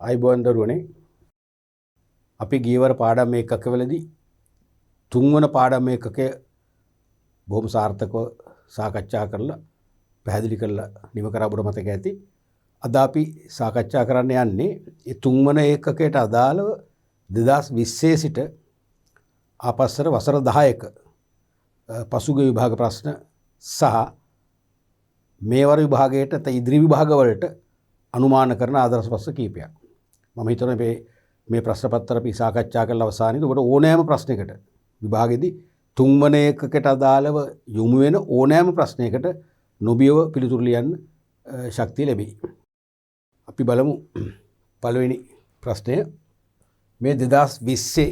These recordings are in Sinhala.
අයිබෝන් දරුවනේ අපි ගියවර පාඩම් එකකවලදී තුන්වන පාඩම් එකකේ බොහොම සාර්ථකව සාකච්ඡා කරලා පැහැදිලි කරලා නිම කරා ඔබට මතක ඇති. අද අපි සාකච්ඡා කරන්න යන්නේ මේ තුන්වන ඒකකයට අදාළව 2020 සිට ආපස්සට වසර 10ක පසුගිය විභාග ප්‍රශ්න සහ මේවර විභාගයට ඉදිරි විභාග වලට අනුමාන කරන ආදර්ශ ප්‍රශ්න කීපයක්. මම හිතනවා මේ ප්‍රශ්න පත්‍ර අපි සාකච්ඡා කරලා අවසානයේදී ඔබට ඕනෑම ප්‍රශ්නයකට විභාගෙදී තුන්වන ඒකකයට අදාළව යොමු වෙන ඕනෑම ප්‍රශ්නයකට නොබියව පිළිතුරු ලියන්න ශක්තිය ලැබෙයි. අපි බලමු පළවෙනි ප්‍රශ්නය. මේ 2020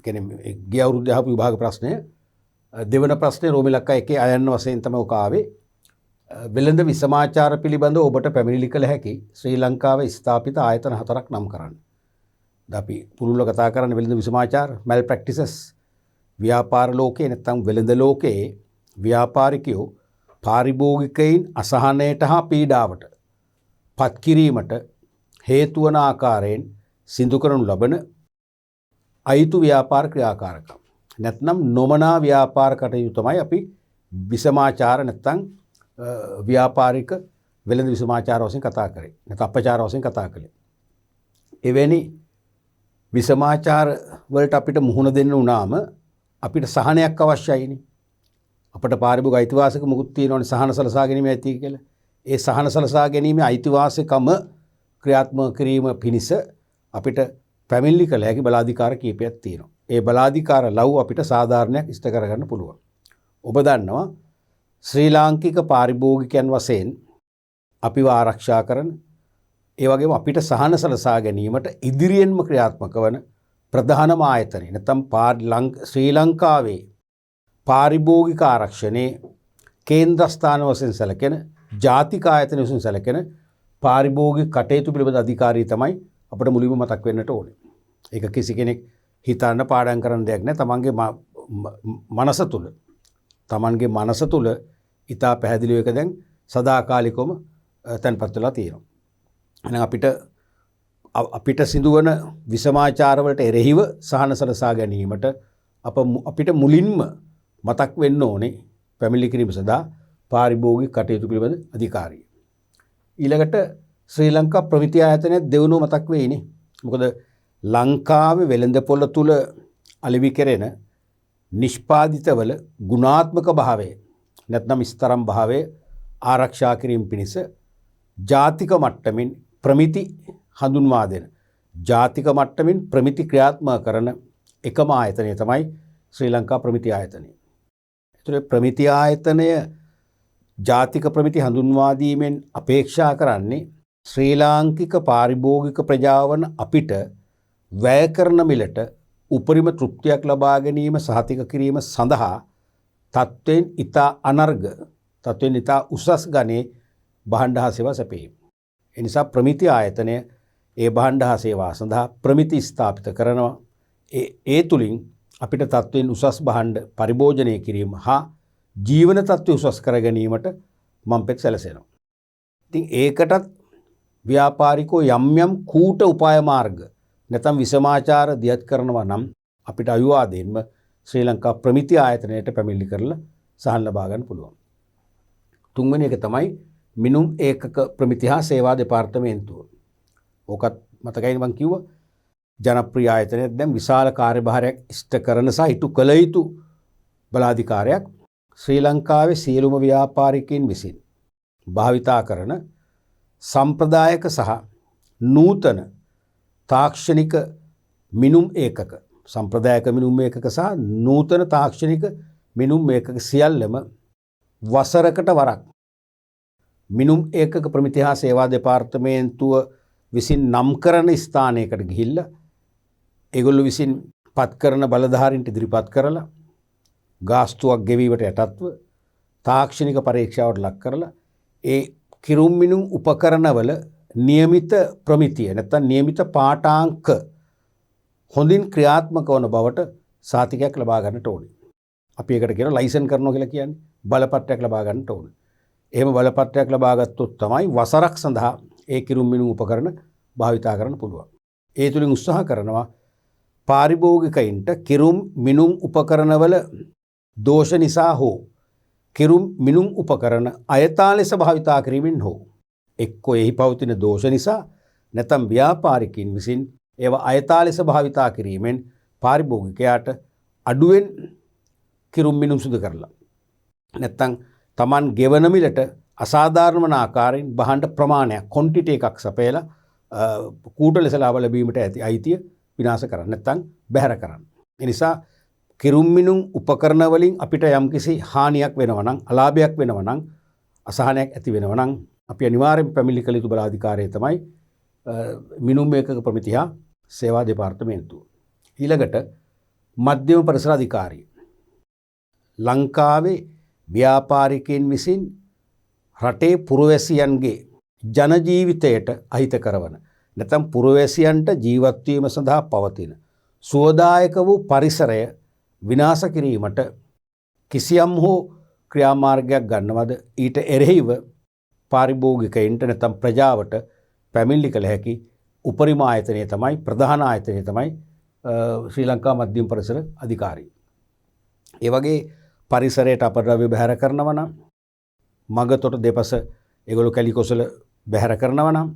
කියන්නේ ගිය අවුරුද්දේ අහපු විභාග ප්‍රශ්නය. දෙවන ප්‍රශ්නේ රෝම ඉලක්ක 1 අයන්න වශයෙන් තමයි ඔක ආවේ. වෙළඳ විසමාචාර පිළිබඳව ඔබට පැමිණිලි කළ හැකි ශ්‍රී ලංකාවේ ස්ථාපිත ආයතන 4ක් නම් කරන්න. අපි පුළුල්ව කතා කරන්නේ වෙළඳ විසමාචාර mal practices ව්‍යාපාර ලෝකයේ නැත්නම් වෙළඳ ලෝකයේ ව්‍යාපාරිකයෝ පාරිභෝගිකයින් අසහනයට හා පීඩාවට පත් කිරීමට හේතු වන ආකාරයෙන් සිදු කරනු ලබන අයිතු ව්‍යාපාර ක්‍රියාකාරකම් නැත්නම් නොමනා ව්‍යාපාර කටයුතු තමයි අපි විසමාචාර නැත්නම් ව්‍යාපාරික වෙළඳ විසමාචාර වශයෙන් කතා කරේ. නැත්නම් අපචාර වශයෙන් කතා කළේ. එවැනි විසමාචාර වලට අපිට මුහුණ දෙන්න උනාම අපිට සහනයක් අවශ්‍යයිනේ. අපට පාරිභෝගික අයිතිවාසික මුකුත් තියෙනවනේ සහන සලසා ගැනීම ඇති කියලා. ඒ සහන සලසා ගැනීම අයිතිවාසිකම ක්‍රියාත්මක කිරීම පිණිස අපිට පැමිණිලි කළ හැකි බලාධිකාර කීපයක් තියෙනවා. ඒ බලාධිකාර ලව් අපිට සාධාරණයක් ඉෂ්ට කරගන්න පුළුවන්. ඔබ දන්නවා ශ්‍රී ලාංකික පාරිභෝගිකයන් වශයෙන් අපිව ආරක්ෂා කරන ඒ වගේම අපිට සහන සලසා ගැනීමට ඉදිරියෙන්ම ක්‍රියාත්මක වන ප්‍රධානම ආයතනය නැත්නම් ශ්‍රී ලංකාවේ පාරිභෝගික ආරක්ෂණයේ කේන්ද්‍රස්ථාන වශයෙන් සැලකෙන ජාතික ආයතන වශයෙන් සැලකෙන පාරිභෝගික කටයුතු පිළිබඳ අධිකාරිය තමයි අපිට මුලින්ම මතක් වෙන්නට ඕනේ. ඒක කිසි කෙනෙක් හිතන්න පාඩම් කරන්න දෙයක් නෑ. තමන්ගේ මනස තුල ඉතා පැහැදිලිව එක දැන් සදාකාලිකවම තැන්පත් වෙලා තියෙනවා. එහෙනම් අපිට සිදුවන විසමාචාර වලට එරෙහිව සහන සලසා ගැනීමට අපිට මුලින්ම මතක් වෙන්න ඕනේ පැමිණිලි කිරීම සඳහා පාරිභෝගික කටයුතු පිළිබඳ අධිකාරිය. ඊළඟට ශ්‍රී ලංකා ප්‍රමිති ආයතනයේ දෙවනුව මතක් වෙයිනේ. මොකද ලංකාවේ වෙළඳපොළ තුල අලෙවි කෙරෙන නිෂ්පාදිතවල ගුණාත්මක භාවය නැත්නම් ස්තරම් භාවය ආරක්ෂා කිරීම පිණිස ජාතික මට්ටමින් ප්‍රමිති හඳුන්වා දෙන ජාතික මට්ටමින් ප්‍රමිති ක්‍රියාත්මක කරන එකම ආයතනය තමයි ශ්‍රී ලංකා ප්‍රමිති ආයතනය. ඒතර ප්‍රමිති ආයතනය ජාතික ප්‍රමිති හඳුන්වා දීමෙන් අපේක්ෂා කරන්නේ ශ්‍රී ලාංකික පාරිභෝගික ප්‍රජාවන අපිට වැය කරන මිලට උපරිම තෘප්තියක් ලබා ගැනීම සහතික කිරීම සඳහා තත්ත්වයෙන් ඉතා අනර්ග තත්ත්වයෙන් ඉතා උසස් ගණේ භාණ්ඩ හා සේවා සැපයීම. ඒ නිසා ප්‍රමිති ආයතනය ඒ භාණ්ඩ හා සේවා සඳහා ප්‍රමිති ස්ථාපිත කරනවා. ඒ තුලින් අපිට තත්ත්වයෙන් උසස් භාණ්ඩ පරිභෝජනය කිරීම හා ජීවන තත්ත්වය උසස් කර ගැනීමට මම්පෙත් සැලසෙනවා. ඉතින් ඒකටත් ව්‍යාපාරිකෝ යම් කූට උපාය මාර්ග නැත්නම් විසමාචාර දියත් කරනවා නම් අපිට අවිවාදයෙන්ම ශ්‍රී ලංකා ප්‍රමිති ආයතනයට පැමිණිලි කරලා සහන් ලබා ගන්න පුළුවන්. තුන්වෙනි එක තමයි මිනුම් ඒකක ප්‍රමිති හා සේවා දෙපාර්තමේන්තුව. ඕකත් මතකයි මම කිව්වා ජනප්‍රිය ආයතනයක් දැන් විශාල කාර්යභාරයක් ඉෂ්ට කරන සහ ඉටු කළ යුතු බලාධිකාරයක් ශ්‍රී ලංකාවේ සියලුම ව්‍යාපාරිකයින් විසින් භාවිතා කරන සම්ප්‍රදායක සහ නූතන තාක්ෂණික මිනුම් ඒකක සම්ප්‍රදායක මිනුම් ඒකක සහ නූතන තාක්ෂණික මිනුම් ඒකක සියල්ලම වසරකට වරක් මිනුම් ඒකක ප්‍රමිති හා සේවා දෙපාර්තමේන්තුව විසින් නම් කරන ස්ථානයකට ගිහිල්ලා ඒගොල්ලෝ විසින් පත් කරන බලධාරීන්ට ඉදිරිපත් කරලා ගාස්තුවක් ගෙවීමට යටත්ව තාක්ෂණික පරීක්ෂාවට ලක් කරලා ඒ කිරුම් මිනුම් උපකරණවල නියමිත ප්‍රමිතිය නැත්නම් නියමිත පාඨාංක හොඳින් ක්‍රියාත්මක වන බවට සාතිකයක් ලබා ගන්නට ඕනේ. අපි ඒකට කියනවා ලයිසන් කරනවා කියලා කියන්නේ බලපත්‍රයක් ලබා ගන්නට ඕනේ. එහෙම බලපත්‍රයක් ලබා ගත්තොත් තමයි වසරක් සඳහා ඒ කිරුම් මිනුම් උපකරණ භාවිතා කරන්න පුළුවන්. ඒ තුලින් උත්සාහ කරනවා පාරිභෝගිකයින්ට කිරුම් මිනුම් උපකරණවල දෝෂ නිසා හෝ කිරුම් මිනුම් උපකරණ අයථා ලෙස භාවිතා කිරීමෙන් හෝ එක්කෝ එහි පවතින දෝෂ නිසා නැත්නම් ව්‍යාපාරිකයින් විසින් ඒවා අයථා ලෙස භාවිතා කිරීමෙන් පාරිභෝගිකයාට අඩුවෙන් කිරුම් මිනුම් සිදු කරලා නැත්නම් Taman ගෙවන මිලට අසාධාරණ වන ආකාරයෙන් භාණ්ඩ ප්‍රමාණයක් ක්වොන්ටිටි එකක් සපයලා කූට ලෙස ලාභ ලැබීමට ඇති අයිතිය විනාශ කරන්න නැත්නම් බැහැර කරන්න. ඒ නිසා කිරුම් මිනුම් උපකරණ වලින් අපිට යම්කිසි හානියක් වෙනවා නම් අලාභයක් වෙනවා නම් අසහනයක් ඇති වෙනවා නම් අපි අනිවාර්යෙන් පැමිණිලි කළ යුතු බලාධිකාරිය තමයි මිනුම් ඒකක ප්‍රමිති හා සේවා දෙපාර්තමේන්තුව. ඊළඟට මධ්‍යම පරිසර අධිකාරිය. ලංකාවේ ව්‍යාපාරිකයන් විසින් රටේ පුරවැසියන්ගේ ජන ජීවිතයට අහිත කරවන නැත්නම් පුරවැසියන්ට ජීවත් වීම සඳහා පවතින සුවදායක වූ පරිසරය විනාශ කිරීමට කිසියම් හෝ ක්‍රියාමාර්ගයක් ගන්නවද ඊට එරෙහිව පාරිභෝගිකයින්ට නැත්නම් ප්‍රජාවට පැමිණිලි කළ හැකි උපරිම ආයතනය තමයි ප්‍රධාන ආයතනය තමයි ශ්‍රී ලංකා මධ්‍යම පරිසර අධිකාරිය. ඒ වගේ පරිසරයට අපද්‍රව්‍ය බැහැර කරනවා නම් මගතොට දෙපස ඒගොල්ලෝ කැලිකොසල බැහැර කරනවා නම්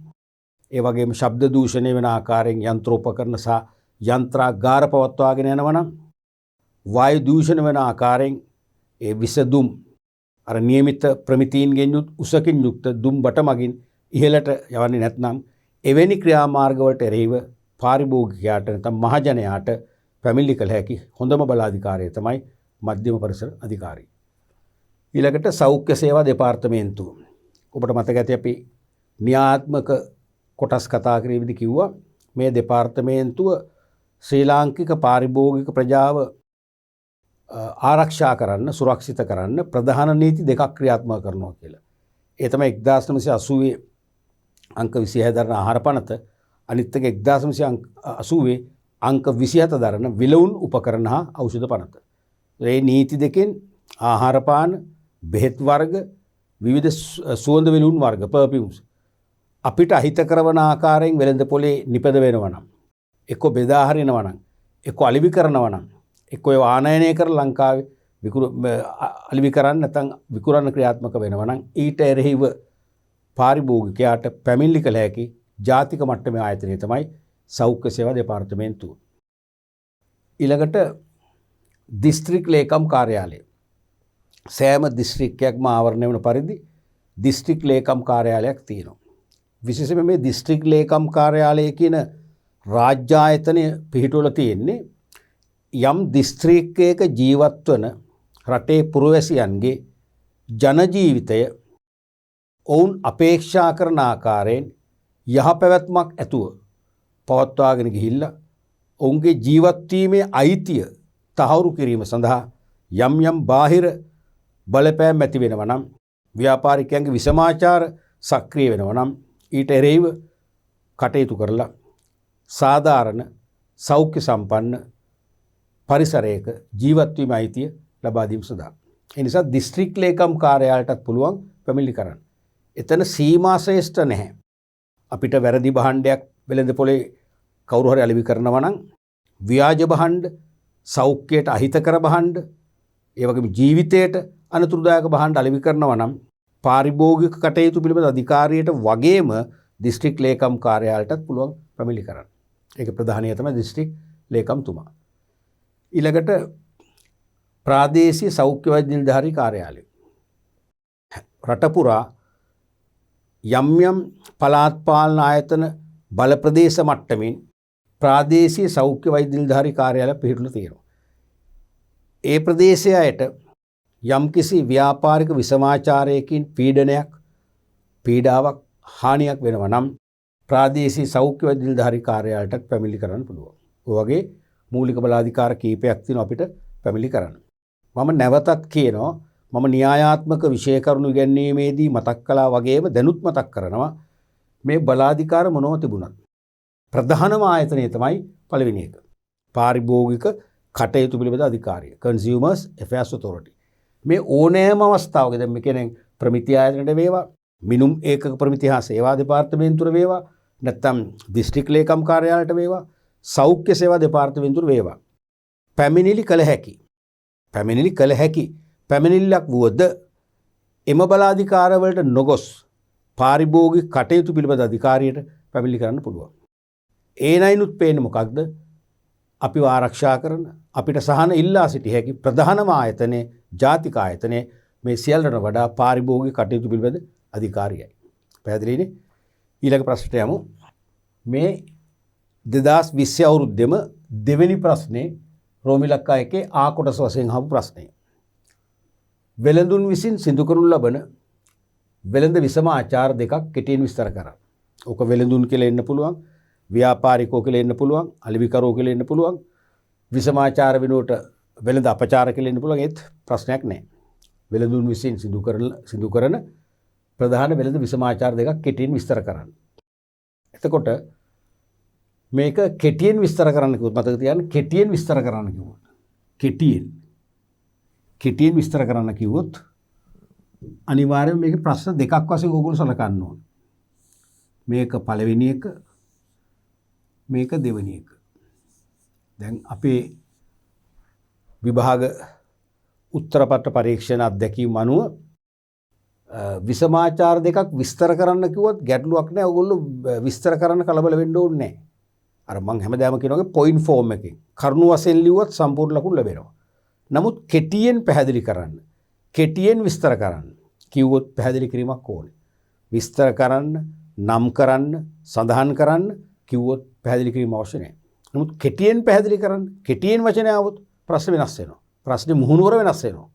ඒ වගේම ශබ්ද දූෂණය වෙන ආකාරයෙන් යන්ත්‍රෝපකරණ සහ යන්ත්‍රාගාර පවත්වාගෙන යනවා නම් වායු දූෂණ වෙන ආකාරයෙන් ඒ විසදුම් අර નિયમિત ප්‍රමිතීන්ගෙන් යුත් උසකින් යුක්ත දුම් බට මගින් ඉහළට යවන්නේ නැත්නම් එවැනි ක්‍රියාමාර්ග වලට එරෙහිව පාරිභෝගිකයාට නැත්නම් මහජනයාට පැමිණිලි කළ හැකි හොඳම බලාධිකාරිය තමයි මධ්‍යම පරිසර අධිකාරිය. ඊළඟට සෞඛ්‍ය සේවා දෙපාර්තමේන්තුව. ඔබට මතක ඇති අපි න්‍යායාත්මක කොටස් කතා කිරීමේදී කිව්වා මේ දෙපාර්තමේන්තුව ශ්‍රී ලාංකික පාරිභෝගික ප්‍රජාව ආරක්ෂා කරන්න සුරක්ෂිත කරන්න ප්‍රධාන නීති දෙකක් ක්‍රියාත්මක කරනවා කියලා. ඒ තමයි 1980 අංක 26 දරන ආහාර පනත අනිත් එක 1980 අංක 27 දරන විලවුන් උපකරණ හා ඖෂධ පනත. මේ නීති දෙකෙන් ආහාර පාන බෙහෙත් වර්ග විවිධ සුවඳ විලවුන් වර්ග පර්ෆියුම්ස් අපිට අහිත කරන ආකාරයෙන් වෙළඳ පොලේ නිපද වෙනවා නම් එක්ක බෙදා හරිනවා නම් එක්ක අලිවි කරනවා නම් එක්ක ඒව ආනයනය කර ලංකාවේ අලිවි කරන්න නැත්නම් විකුරන්න ක්‍රියාත්මක වෙනවා නම් ඊට එරෙහිව පාරිභෝගිකයාට පැමිණිලි කළ හැකි ජාතික මට්ටමේ ආයතනය තමයි සෞඛ්‍ය සේවා දෙපාර්තමේන්තුව. ඊළඟට දිස්ත්‍රික් ලේකම් කාර්යාලය. සෑම දිස්ත්‍රික්කයක්ම ආවරණය වන පරිදි දිස්ත්‍රික් ලේකම් කාර්යාලයක් තියෙනවා. විශේෂයෙන්ම මේ දිස්ත්‍රික් ලේකම් කාර්යාලය කියන රාජ්‍ය ආයතනය පිහිටුවලා තියෙන්නේ යම් දිස්ත්‍රික්කයක ජීවත් වන රටේ පුරවැසියන්ගේ ජන ජීවිතය ඔවුන් අපේක්ෂා කරන ආකාරයෙන් යහපැවැත්මක් ඇතුව පවත්වාගෙන ගිහිල්ලා ඔවුන්ගේ ජීවත් වීමේ අයිතිය තහවුරු කිරීම සඳහා යම් යම් බාහිර බලපෑම් ඇති වෙනවා නම් ව්‍යාපාරිකයන්ගේ විසමාචාර සක්‍රිය වෙනවා නම් ඊට එරෙහිව කටයුතු කරලා සාධාරණ සෞඛ්‍ය සම්පන්න පරිසරයක ජීවත් වීම අයිතිය ලබා දීම සඳහා. ඒ නිසා දිස්ත්‍රික් ලේකම් කාර්යාලයටත් පුළුවන් පැමිණිලි කරන්න. එතන සීමා ශ්‍රේෂ්ඨ නැහැ. අපිට වැරදි භාණ්ඩයක් වෙළඳ පොලේ කවුරු හරි අලෙවි කරනවා නම් ව්‍යාජ භාණ්ඩ, සෞඛ්‍යයට අහිතකර භාණ්ඩ, ඒ වගේම ජීවිතයට අනතුරුදායක භාණ්ඩ අලෙවි කරනවා නම් පාරිභෝගික කටයුතු පිළිබඳ අධිකාරියට වගේම දිස්ත්‍රික් ලේකම් කාර්යාලයටත් පුළුවන් පැමිණිලි කරන්න. ඒක ප්‍රධානිය තමයි දිස්ත්‍රික් ලේකම්තුමා. ඊළඟට ප්‍රාදේශීය සෞඛ්‍ය වෛද්‍ය නිලධාරී කාර්යාලය. රට පුරා යම් යම් පළාත් පාලන ආයතන බල ප්‍රදේශ මට්ටමින් ප්‍රාදේශීය සෞඛ්‍ය වෛද්‍ය නිලධාරී කාර්යාලය පිහිටුලා තියෙනවා. ඒ ප්‍රදේශයට යම්කිසි ව්‍යාපාරික විසමාචාරයකින් පීඩාවක් හානියක් වෙනවා නම් ප්‍රාදේශීය සෞඛ්‍ය වෛද්‍ය නිලධාරී කාර්යාලයටත් පැමිණිලි කරන්න පුළුවන්. ඔය වගේ මූලික බලාධිකාර කීපයක් තියෙනවා අපිට පැමිණිලි කරන්න. මම නැවතත් කියනවා මම න්‍යායාත්මක විෂය කරුණු ඉගැන්වීමේදී මතක් කළා වගේම දැනුත් මතක් කරනවා මේ බලාධිකාර මොනව තිබුණත් ප්‍රධානම ආයතනය තමයි පළවෙනි එක. පාරිභෝගික කටයුතු පිළිබඳ අධිකාරිය Consumers Affairs Authority. මේ ඕනෑම අවස්ථාවක දැන් මේ කියන්නේ ප්‍රමිති ආයතනයට වේවා, මිනුම් ඒකක ප්‍රමිති හා සේවා දෙපාර්තමේන්තුවට වේවා, නැත්නම් දිස්ත්‍රික් ලේකම් කාර්යාලයට වේවා සෞඛ්‍ය සේවා දෙපාර්තමේන්තුවට වේවා පැමිණිලි කළ හැකි. පැමිණිල්ලක් වුවද එම බලාධිකාරවලට නොගොස් පාරිභෝගික කටයුතු පිළිබඳ අධිකාරියට පැමිණිලි කරන්න පුළුවන්. ඒ නයිනුත් පේන්නේ මොකක්ද? අපිව ආරක්ෂා කරන අපිට සහන ඉල්ලා සිටිය හැකි ප්‍රධානම ආයතනයේ ජාතික ආයතනයේ මේ සියල්ලට වඩා පාරිභෝගික කටයුතු පිළිබඳ අධිකාරියයි. පැහැදිලිනේ? ඊළඟ ප්‍රශ්නට යමු. මේ 2020 අවුරුද්දේම දෙවෙනි ප්‍රශ්නේ රෝමිලක්කා එකේ ආ කොටස වශයෙන් අහපු ප්‍රශ්නය. වෙළඳුන් විසින් සිදු කරනු ලබන වෙළඳ විසම ආචාර දෙකක් කෙටියෙන් විස්තර කරන්න. ඕක වෙළඳුන් කියලා එන්න පුළුවන්, ව්‍යාපාරිකෝ කියලා එන්න පුළුවන්, අලෙවිකරෝ කියලා එන්න පුළුවන්, විසමාචාර වෙනුවට වෙළඳ අපචාර කියලා එන්න පුළුවන්. ඒත් ප්‍රශ්නයක් නැහැ. වෙළඳුන් විසින් සිදු කරන ප්‍රධාන වෙළඳ විසමාචාර දෙකක් කෙටියෙන් විස්තර කරන්න. එතකොට මේක කෙටියෙන් විස්තර කරන්න කිව්වොත් මතක තියාගන්න කෙටියෙන් විස්තර කරන්න කිව්වොත් කෙටියෙන් විස්තර කරන්න කිව්වොත් අනිවාර්යයෙන් මේක ප්‍රශ්න දෙකක් වශයෙන් ඕගොල්ලෝ සලකන්න ඕන. මේක පළවෙනි එක, මේක දෙවෙනි එක. දැන් අපේ විභාග උත්තරපත්‍ර පරීක්ෂණ අත්දැකීම් අනුව විසමාචාර දෙකක් විස්තර කරන්න කිව්වොත් ගැටලුවක් නැහැ. ඕගොල්ලෝ විස්තර කරන්න කලබල වෙන්න ඕනේ නැහැ. අර මං හැමදාම කියනවාගේ පොයින්ට් ෆෝම් එකකින් කරුණු වශයෙන් ලිව්වොත් සම්පූර්ණ ලකුණු ලැබෙනවා. නමුත් කෙටියෙන් පැහැදිලි කරන්න, කෙටියෙන් විස්තර කරන්න කිව්වොත් පැහැදිලි කිරීමක් ඕනේ. විස්තර කරන්න, නම් කරන්න, සඳහන් කරන්න කිව්වොත් පැහැදිලි කිරීම අවශ්‍ය නැහැ. නමුත් කෙටියෙන් පැහැදිලි කරන්න, කෙටියෙන් වචන આવොත් ප්‍රශ්න වෙනස් වෙනවා. ප්‍රශ්නේ මුහුණුවර වෙනස් වෙනවා.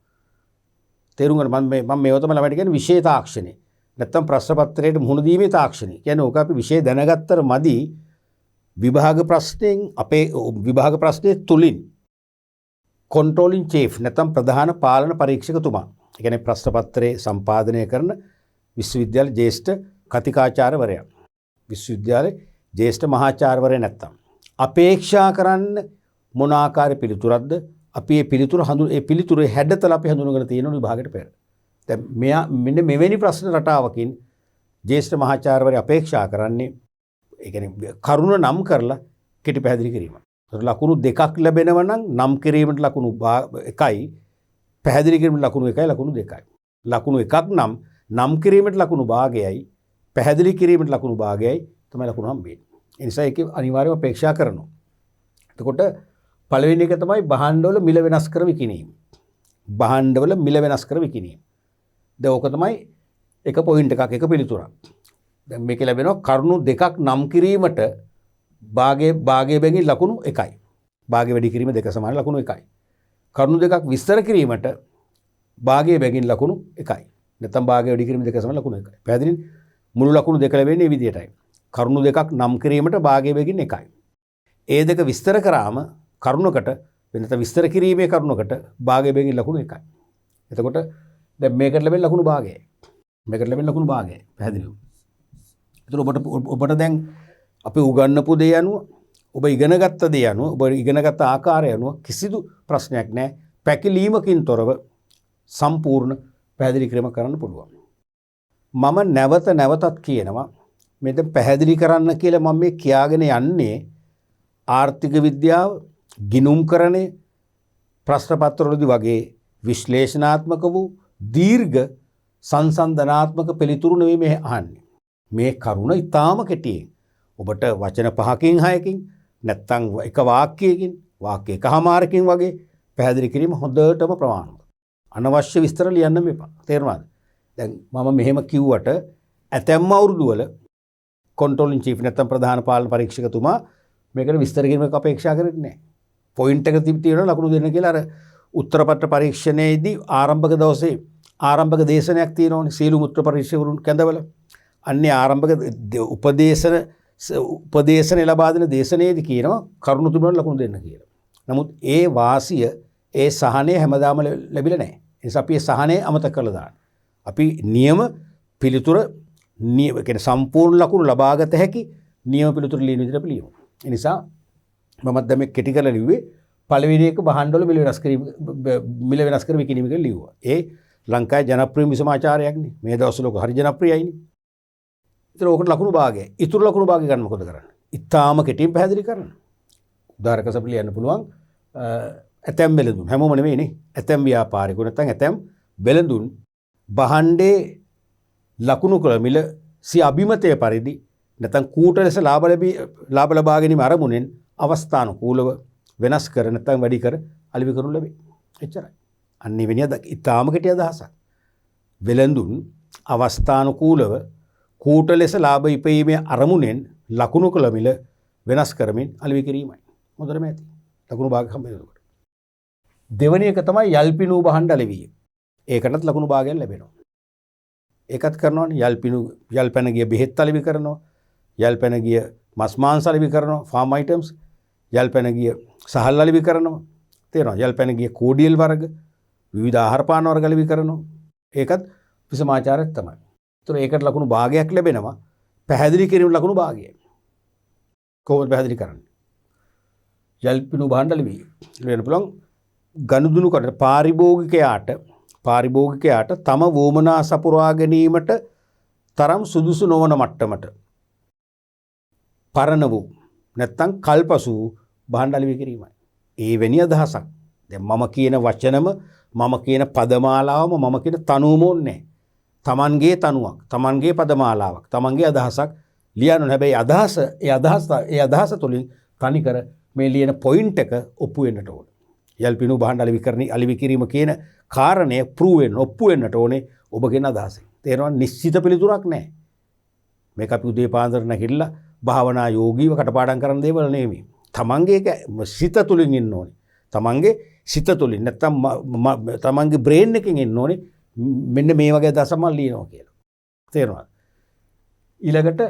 තේරුම් ගන්න මම මේව තමයි ළමයිට කියන්නේ විෂය තාක්ෂණය. නැත්තම් ප්‍රශ්න පත්‍රයට මුහුණ දීමේ තාක්ෂණය. කියන්නේ ඕක අපි විෂය දැනගත්තර මදි විභාග ප්‍රශ්නෙන් අපේ විභාග ප්‍රශ්නයේ තුලින් controlling chief නැත්නම් ප්‍රධාන පාලන පරීක්ෂකතුමා. ඒ කියන්නේ ප්‍රශ්න පත්‍රයේ සම්පාදනය කරන විශ්වවිද්‍යාල ජ්‍යෙෂ්ඨ කතිකාචාර්යවරයා. විශ්වවිද්‍යාලයේ ජ්‍යෙෂ්ඨ මහාචාර්යවරයා නැත්නම් අපේක්ෂා කරන්න මොන ආකාර පිළිතුරක්ද? අපි මේ පිළිතුරේ හැඩතල අපි හඳුනගෙන තියෙන විභාගයට පෙර. දැන් මෙන්න මෙවැනි ප්‍රශ්න රටාවකින් ජ්‍යෙෂ්ඨ මහාචාර්යවරයා අපේක්ෂා කරන්නේ ඒ කියන්නේ කරුණ නම් කරලා කෙටි පැහැදිලි කිරීම. ලකුණු දෙකක් ලැබෙනවා නම් නම් කිරීමට ලකුණු 1යි, පැහැදිලි කිරීමට ලකුණු 1යි, ලකුණු 2යි. ලකුණු 1ක් නම් කිරීමට ලකුණු භාගයයි, පැහැදිලි කිරීමට ලකුණු භාගයයි තමයි ලකුණු හම්බෙන්නේ. ඒ නිසා ඒක අනිවාර්යයෙන්ම අපේක්ෂා කරනවා. එතකොට පළවෙනි එක තමයි භාණ්ඩවල මිල වෙනස් කර විකිණීම. භාණ්ඩවල මිල වෙනස් කර විකිණීම. දැන් ඕක තමයි එක පොයින්ට් එකක්, එක පිළිතුරක්. දැන් මේක ලැබෙනවා කරුණු දෙකක් නම් කිරීමට භාගයේ බැගින් ලකුණු 1යි. භාගය වැඩි කිරීම දෙක සමාන ලකුණු 1යි. කරුණු දෙකක් විස්තර කිරීමට භාගයේ බැගින් ලකුණු 1යි. නැත්නම් භාගය වැඩි කිරීම දෙක සමාන ලකුණු 1යි. පැහැදිලිද? මුළු ලකුණු දෙක ලැබෙන්නේ මේ විදිහටයි. කරුණු දෙකක් නම් කිරීමට භාගයේ බැගින් 1යි. ඒ දෙක විස්තර කරාම කරුණකට වෙනත විස්තර කිරීමේ කරුණකට භාගයේ බැගින් ලකුණු 1යි. එතකොට දැන් මේකට ලැබෙන ලකුණු භාගයයි. මේකට ලැබෙන ලකුණු භාගයයි. පැහැදිලිද? ඒතර ඔබට දැන් අපි උගන්වපු දේ අනුව, ඔබ ඉගෙනගත්ත දේ අනුව, ඔබ ඉගෙනගත්ත ආකාරය අනුව කිසිදු ප්‍රශ්නයක් නැහැ. පැකිලීමකින් තොරව සම්පූර්ණ පැහැදිලි කිරීම කරන්න පුළුවන්. මම නැවතත් කියනවා මේක පැහැදිලි කරන්න කියලා මම මේ කියාගෙන යන්නේ ආර්ථික විද්‍යාව, ගිණුම්කරණය, ප්‍රශ්න පත්‍රවලදී වගේ විශ්ලේෂණාත්මක වූ දීර්ඝ සංසන්දනාත්මක පිළිතුරු නෙවෙයි මේ අහන්නේ. මේ කරුණ ඉතාම කෙටියෙන් ඔබට වචන 5කින් 6කින් නැත්තම් එක වාක්‍යයකින් වාක්‍ය එකමාරකින් වගේ පැහැදිලි කිරීම හොඳටම ප්‍රමාණවත්. අනවශ්‍ය විස්තර ලියන්න මෙපා. තේරුණාද? දැන් මම මෙහෙම කිව්වට ඇතැම් අවුරුදු වල controlling chief නැත්තම් ප්‍රධාන පාලන පරීක්ෂකතුමා මේකට විස්තර කිරීමක් අපේක්ෂා කරන්නේ නැහැ. පොයින්ට් එක තියෙනවා ලකුණු දෙන්න කියලා අර උත්තරපත්‍ර පරීක්ෂණයේදී ආරම්භක දවසේ ආරම්භක දේශනයක් තියෙනවනේ සීලු මුත්‍ර පරීක්ෂකවරුන් කැඳවල. අන්නේ ආරම්භක උපදේශන ලබා දෙන දේශනයේදී කියනවා කරුණු තුනකට ලකුණු දෙන්න කියලා. නමුත් ඒ වාසිය, ඒ සහනය හැමදාම ලැබිලා නැහැ. ඒ නිසා අපි ඒ සහනය අමතක කරලා දාන්න. අපි නියම පිළිතුර කියන්නේ සම්පූර්ණ ලකුණු ලබාගත හැකි නියම පිළිතුර ලියන විදිහට අපි ලියමු. ඒ නිසා මම දැන් මේ කෙටි කරලා ලිව්වේ පළවෙනි එක භාණ්ඩවල මිල වෙනස් කර විකිණීම කියලා ලිව්වා. ඒ ලංකාවේ ජනප්‍රිය විසමාචාරයක්නේ. මේ දවස්වල හරි ජනප්‍රියයිනේ. ඒතර ඕකට ලකුණු භාගය. ඉතුරු ලකුණු භාගය ගන්න මොකද කරන්නේ? ඉතාලම කෙටියෙන් පැහැදිලි කරන්න. උදාහරණයක් වශයෙන් ලියන්න පුළුවන් ඇතැම් වෙළඳුන් හැමෝම නෙවෙයිනේ. ඇතැම් ව්‍යාපාරිකයෝ නැත්නම් ඇතැම් වෙළඳුන් භාණ්ඩේ ලකුණු කළ මිල සිය අභිමතය පරිදි නැත්නම් කූට ලෙස ලාභ ලබා ගැනීම අරමුණෙන් අවස්ථානුකූලව වෙනස් කර නැත්නම් වැඩි කර අලෙවි කරනු ලැබේ. එච්චරයි. අන්න එවැනි ඉතාලම කෙටි අදහසක්. වෙළඳුන් අවස්ථානුකූලව කූට ලෙස ලාභ ඉපයීමේ අරමුණෙන් ලකුණු කළ මිල වෙනස් කරමින් අලෙවි කිරීමයි. හොඳටම ඇති. ලකුණු භාග හම්බෙනවා. දෙවැනි එක තමයි යල්පිනූ භාණ්ඩ අලෙවිය. ඒකටත් ලකුණු භාගයක් ලැබෙනවා. ඒකත් කරනවානේ. යල් පැන ගිය බෙහෙත් අලෙවි කරනවා. යල් පැන ගිය මස් මාංශ අලෙවි කරනවා. Farm items. යල් පැන ගිය සහල් අලෙවි කරනවා. තේරෙනවද? යල් පැන ගිය කෝඩියල් වර්ග විවිධ ආහාර පාන වර්ග අලෙවි කරනවා. ඒකත් විසමාචාරයක් තමයි. ඒතර ඒකට ලකුණු භාගයක් ලැබෙනවා. පැහැදිලි කිරීම ලකුණු භාගයයි. කොහොමද පැහැදිලි කරන්නේ? යල්පිනූ භාණ්ඩ අලෙවිය. වෙන පුළුවන් ගනුදෙනු කරන පාරිභෝගිකයාට තම වොමනා සපුරා ගැනීමට තරම් සුදුසු නොවන මට්ටමට පරණ වූ නැත්තම් කල්පසු භාණ්ඩ අලෙවි කිරීමයි. ඒ වෙනි අදහසක්. දැන් මම කියන වචනම මම කියන පදමාලාවම මම කියන තනුවම ඕනේ. තමන්ගේ තනුවක්, තමන්ගේ පදමාලාවක්, තමන්ගේ අදහසක් ලියන්න. හැබැයි ඒ අදහස තුලින් තනිකර මේ ලියන පොයින්ට් එක ඔප්පු වෙන්නට ඕනේ. යල්පිනූ භාණ්ඩ අලෙවි කිරීම කියන කාරණය ප්‍රූව් වෙන්න ඔප්පු වෙන්නට ඕනේ ඔබගෙන අදහසෙන්. තේරෙනවද? නිශ්චිත පිළිතුරක් නැහැ. මේක අපි උදේ පාන්දර නැගිටලා භාවනා යෝගීව කටපාඩම් කරන දේවල් නෙමෙයි. තමන්ගේ සිත තුලින් ඉන්න ඕනේ. තමන්ගේ සිත තුලින් නැත්තම් තමන්ගේ බ්‍රේන් එකෙන් ඉන්න ඕනේ. මෙන්න මේ වගේ දසම ලියනවා කියලා. තේරෙනවද? ඊළඟට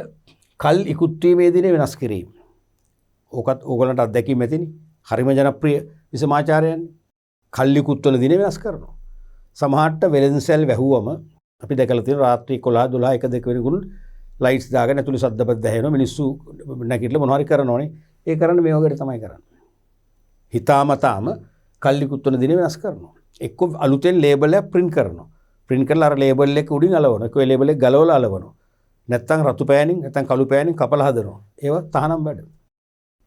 කල් ඉක්ුත් වීමේ දිනේ වෙනස් කිරීම. ඕකත් ඕගලන්ට අත්දැකීම් ඇතිනේ. හරිම ජනප්‍රිය විසමාචාරයන්නේ. කල් ඉක්ුත් වන දිනේ වෙනස් කරනවා. සමහරට වෙළඳසැල් වැහුවම අපි දැකලා තියෙන රාත්‍රී 11 12 1 2 වෙනිකුත් ලයිට්ස් දාගෙන ඇතුළේ සද්දපත් දැහෙනවා. මිනිස්සු නැගිටලා මොනවා හරි කරනෝනේ. ඒ කරන්නේ මේ වගේ තමයි කරන්නේ. හිතාමතාම කල් ඉක්ුත් වන දිනේ වෙනස් කරනවා. එක්ක අලුතෙන් ලේබල් එකක් print කරනවා. print කරලා අර ලේබල් එක උඩින් අලවනවා. ඒක ලේබල් එක ගලවලා අලවනවා. නැත්තම් රතු පෑනින් නැත්තම් කළු පෑනින් කපලා හදනවා. ඒවා තහනම් වැඩ.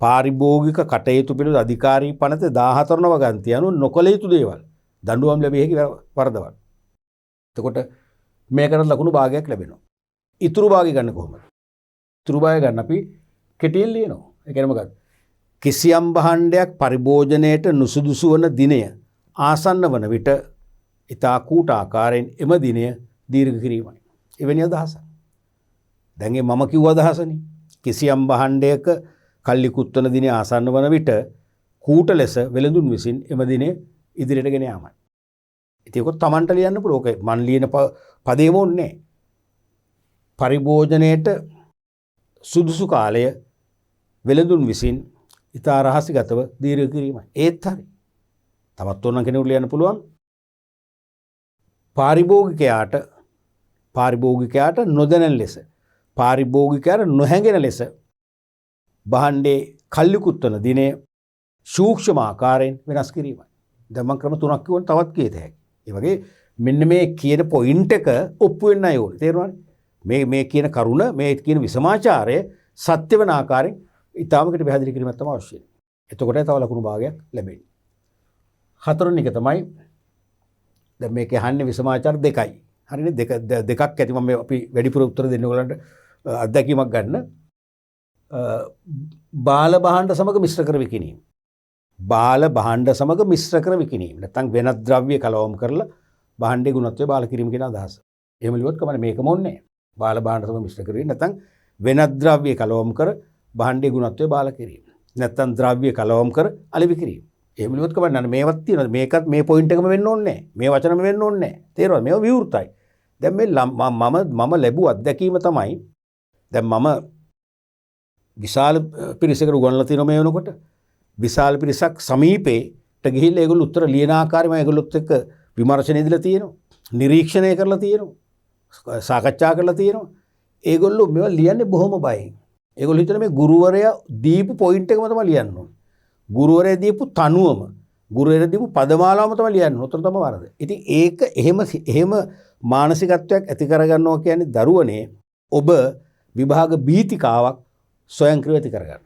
පාරිභෝගික කටයුතු පිළිබඳ අධිකාරී පනත 14 නව ගන්ති අනුව නොකළ යුතු දේවල් දඬුවම් ලැබිය හැකි වරදවල්. එතකොට මේකට ලකුණු භාගයක් ලැබෙනවා. ඉතුරු භාගය ගන්න කොහොමද? ඉතුරු භාගය ගන්න අපි කෙටියෙන් ලියනවා. ඒ කියන්නේ මොකක්ද? කිසියම් භාණ්ඩයක් පරිභෝජනයට නුසුදුසු වන දිනය ආසන්න වන විට ඊතා කූට ආකාරයෙන් එම දිනය දීර්ඝ කිරීමයි. එවැනි අදහසක්. දැන් මම කිව්ව අදහසනේ. කිසියම් භාණ්ඩයක කල්ලිකුත් වන දිනේ ආසන්න වන විට කූට ලෙස වෙළඳුන් විසින් එම දිනේ ඉදිරියට ගෙන යාමයි. ඉතින් ඒක තමන්ට ලියන්න පුළුවන්. ඕක මන් ලියන පදේම ඕනේ. පරිභෝජනයේට සුදුසු කාලය වෙළඳුන් විසින් ඊතා රහසිගතව දීර්ඝ කිරීමයි. ඒත් හරි. තවත් ඕන කෙනෙකුට ලියන්න පුළුවන්. පාරිභෝගිකයාට නොදැනෙන ලෙස පාරිභෝගිකයාට නොහැඟෙන ලෙස භාණ්ඩේ කල්ලිකුත් වන දිනේ සූක්ෂම ආකාරයෙන් වෙනස් කිරීමයි. දැන් මම ක්‍රම තුනක් කිව්වොත් තවත් කීයද හැකි. ඒ වගේ මෙන්න මේ කියන පොයින්ට් එක ඔප්පු වෙන්න ඕනේ. තේරුණාද? මේ කියන කරුණ මේ කියන විසමාචාරය සත්‍ය වෙන ආකාරයෙන් ඊටාමකට පැහැදිලි කිරීමක් තමයි අවශ්‍යයි. එතකොටයි තව ලකුණු භාගයක් ලැබෙන්නේ. හතරවෙනි එක තමයි දැන් මේක අහන්නේ විසමාචාර දෙකයි. හරිනේ? දෙකක් ඇති. මම අපි වැඩිපුර උත්තර දෙන්න ඕගලන්ට අත්දැකීමක් ගන්න. බාල භාණ්ඩ සමග මිශ්‍ර කර විකිණීම. බාල භාණ්ඩ සමග මිශ්‍ර කර විකිණීම. නැත්නම් වෙනත් ද්‍රව්‍ය කලවම් කරලා භාණ්ඩේ ගුණත්වය බාල කිරීම කියන අදහස. එහෙම ලියුවොත් කමන්නේ මේකම ඕනේ. බාල භාණ්ඩ සමග මිශ්‍ර කිරීම නැත්නම් වෙනත් ද්‍රව්‍ය කලවම් කර භාණ්ඩේ ගුණත්වය බාල කිරීම. නැත්නම් ද්‍රව්‍ය කලවම් කර අලෙවි කිරීම. එහෙම ලියුවොත් කමන්නේ නැහැ. මේවත් තියෙනවා. මේකත් මේ පොයින්ට් එකම වෙන්න ඕනේ නැහැ. මේ වචනම වෙන්න ඕනේ නැහැ. තේරුණාද? මේව විවෘතයි. දැන් මේ මම ලැබුව අත්දැකීම තමයි දැන් මම විශාල පිරිසකට උගන්වලා තියෙනවා මේ වෙනකොට. විශාල පිරිසක් සමීපේට ගිහිල්ලා ඒගොල්ලෝ උත්තර ලියන ආකාරයම ඒගොල්ලොත් එක්ක විමර්ශනය දීලා තියෙනවා. නිරීක්ෂණය කරලා තියෙනවා. සාකච්ඡා කරලා තියෙනවා. ඒගොල්ලෝ මේවා ලියන්නේ බොහොම බයෙන්. ඒගොල්ලෝ හිතන මේ ගුරුවරයා දීපු පොයින්ට් එකම තමයි ලියන්න ඕනේ. ගුරුවරයා දීපු තනුවම, ගුරුවරයා දීපු පදමාලාවම තමයි ලියන්න ඕනේ. උතන තමයි වරද. ඉතින් ඒක එහෙම මානසිකත්වයක් ඇති කරගන්නවා කියන්නේ දරුවනේ ඔබ විභාග භීතිකාවක් ස්වයංක්‍රීයව ඇති කරගන්න.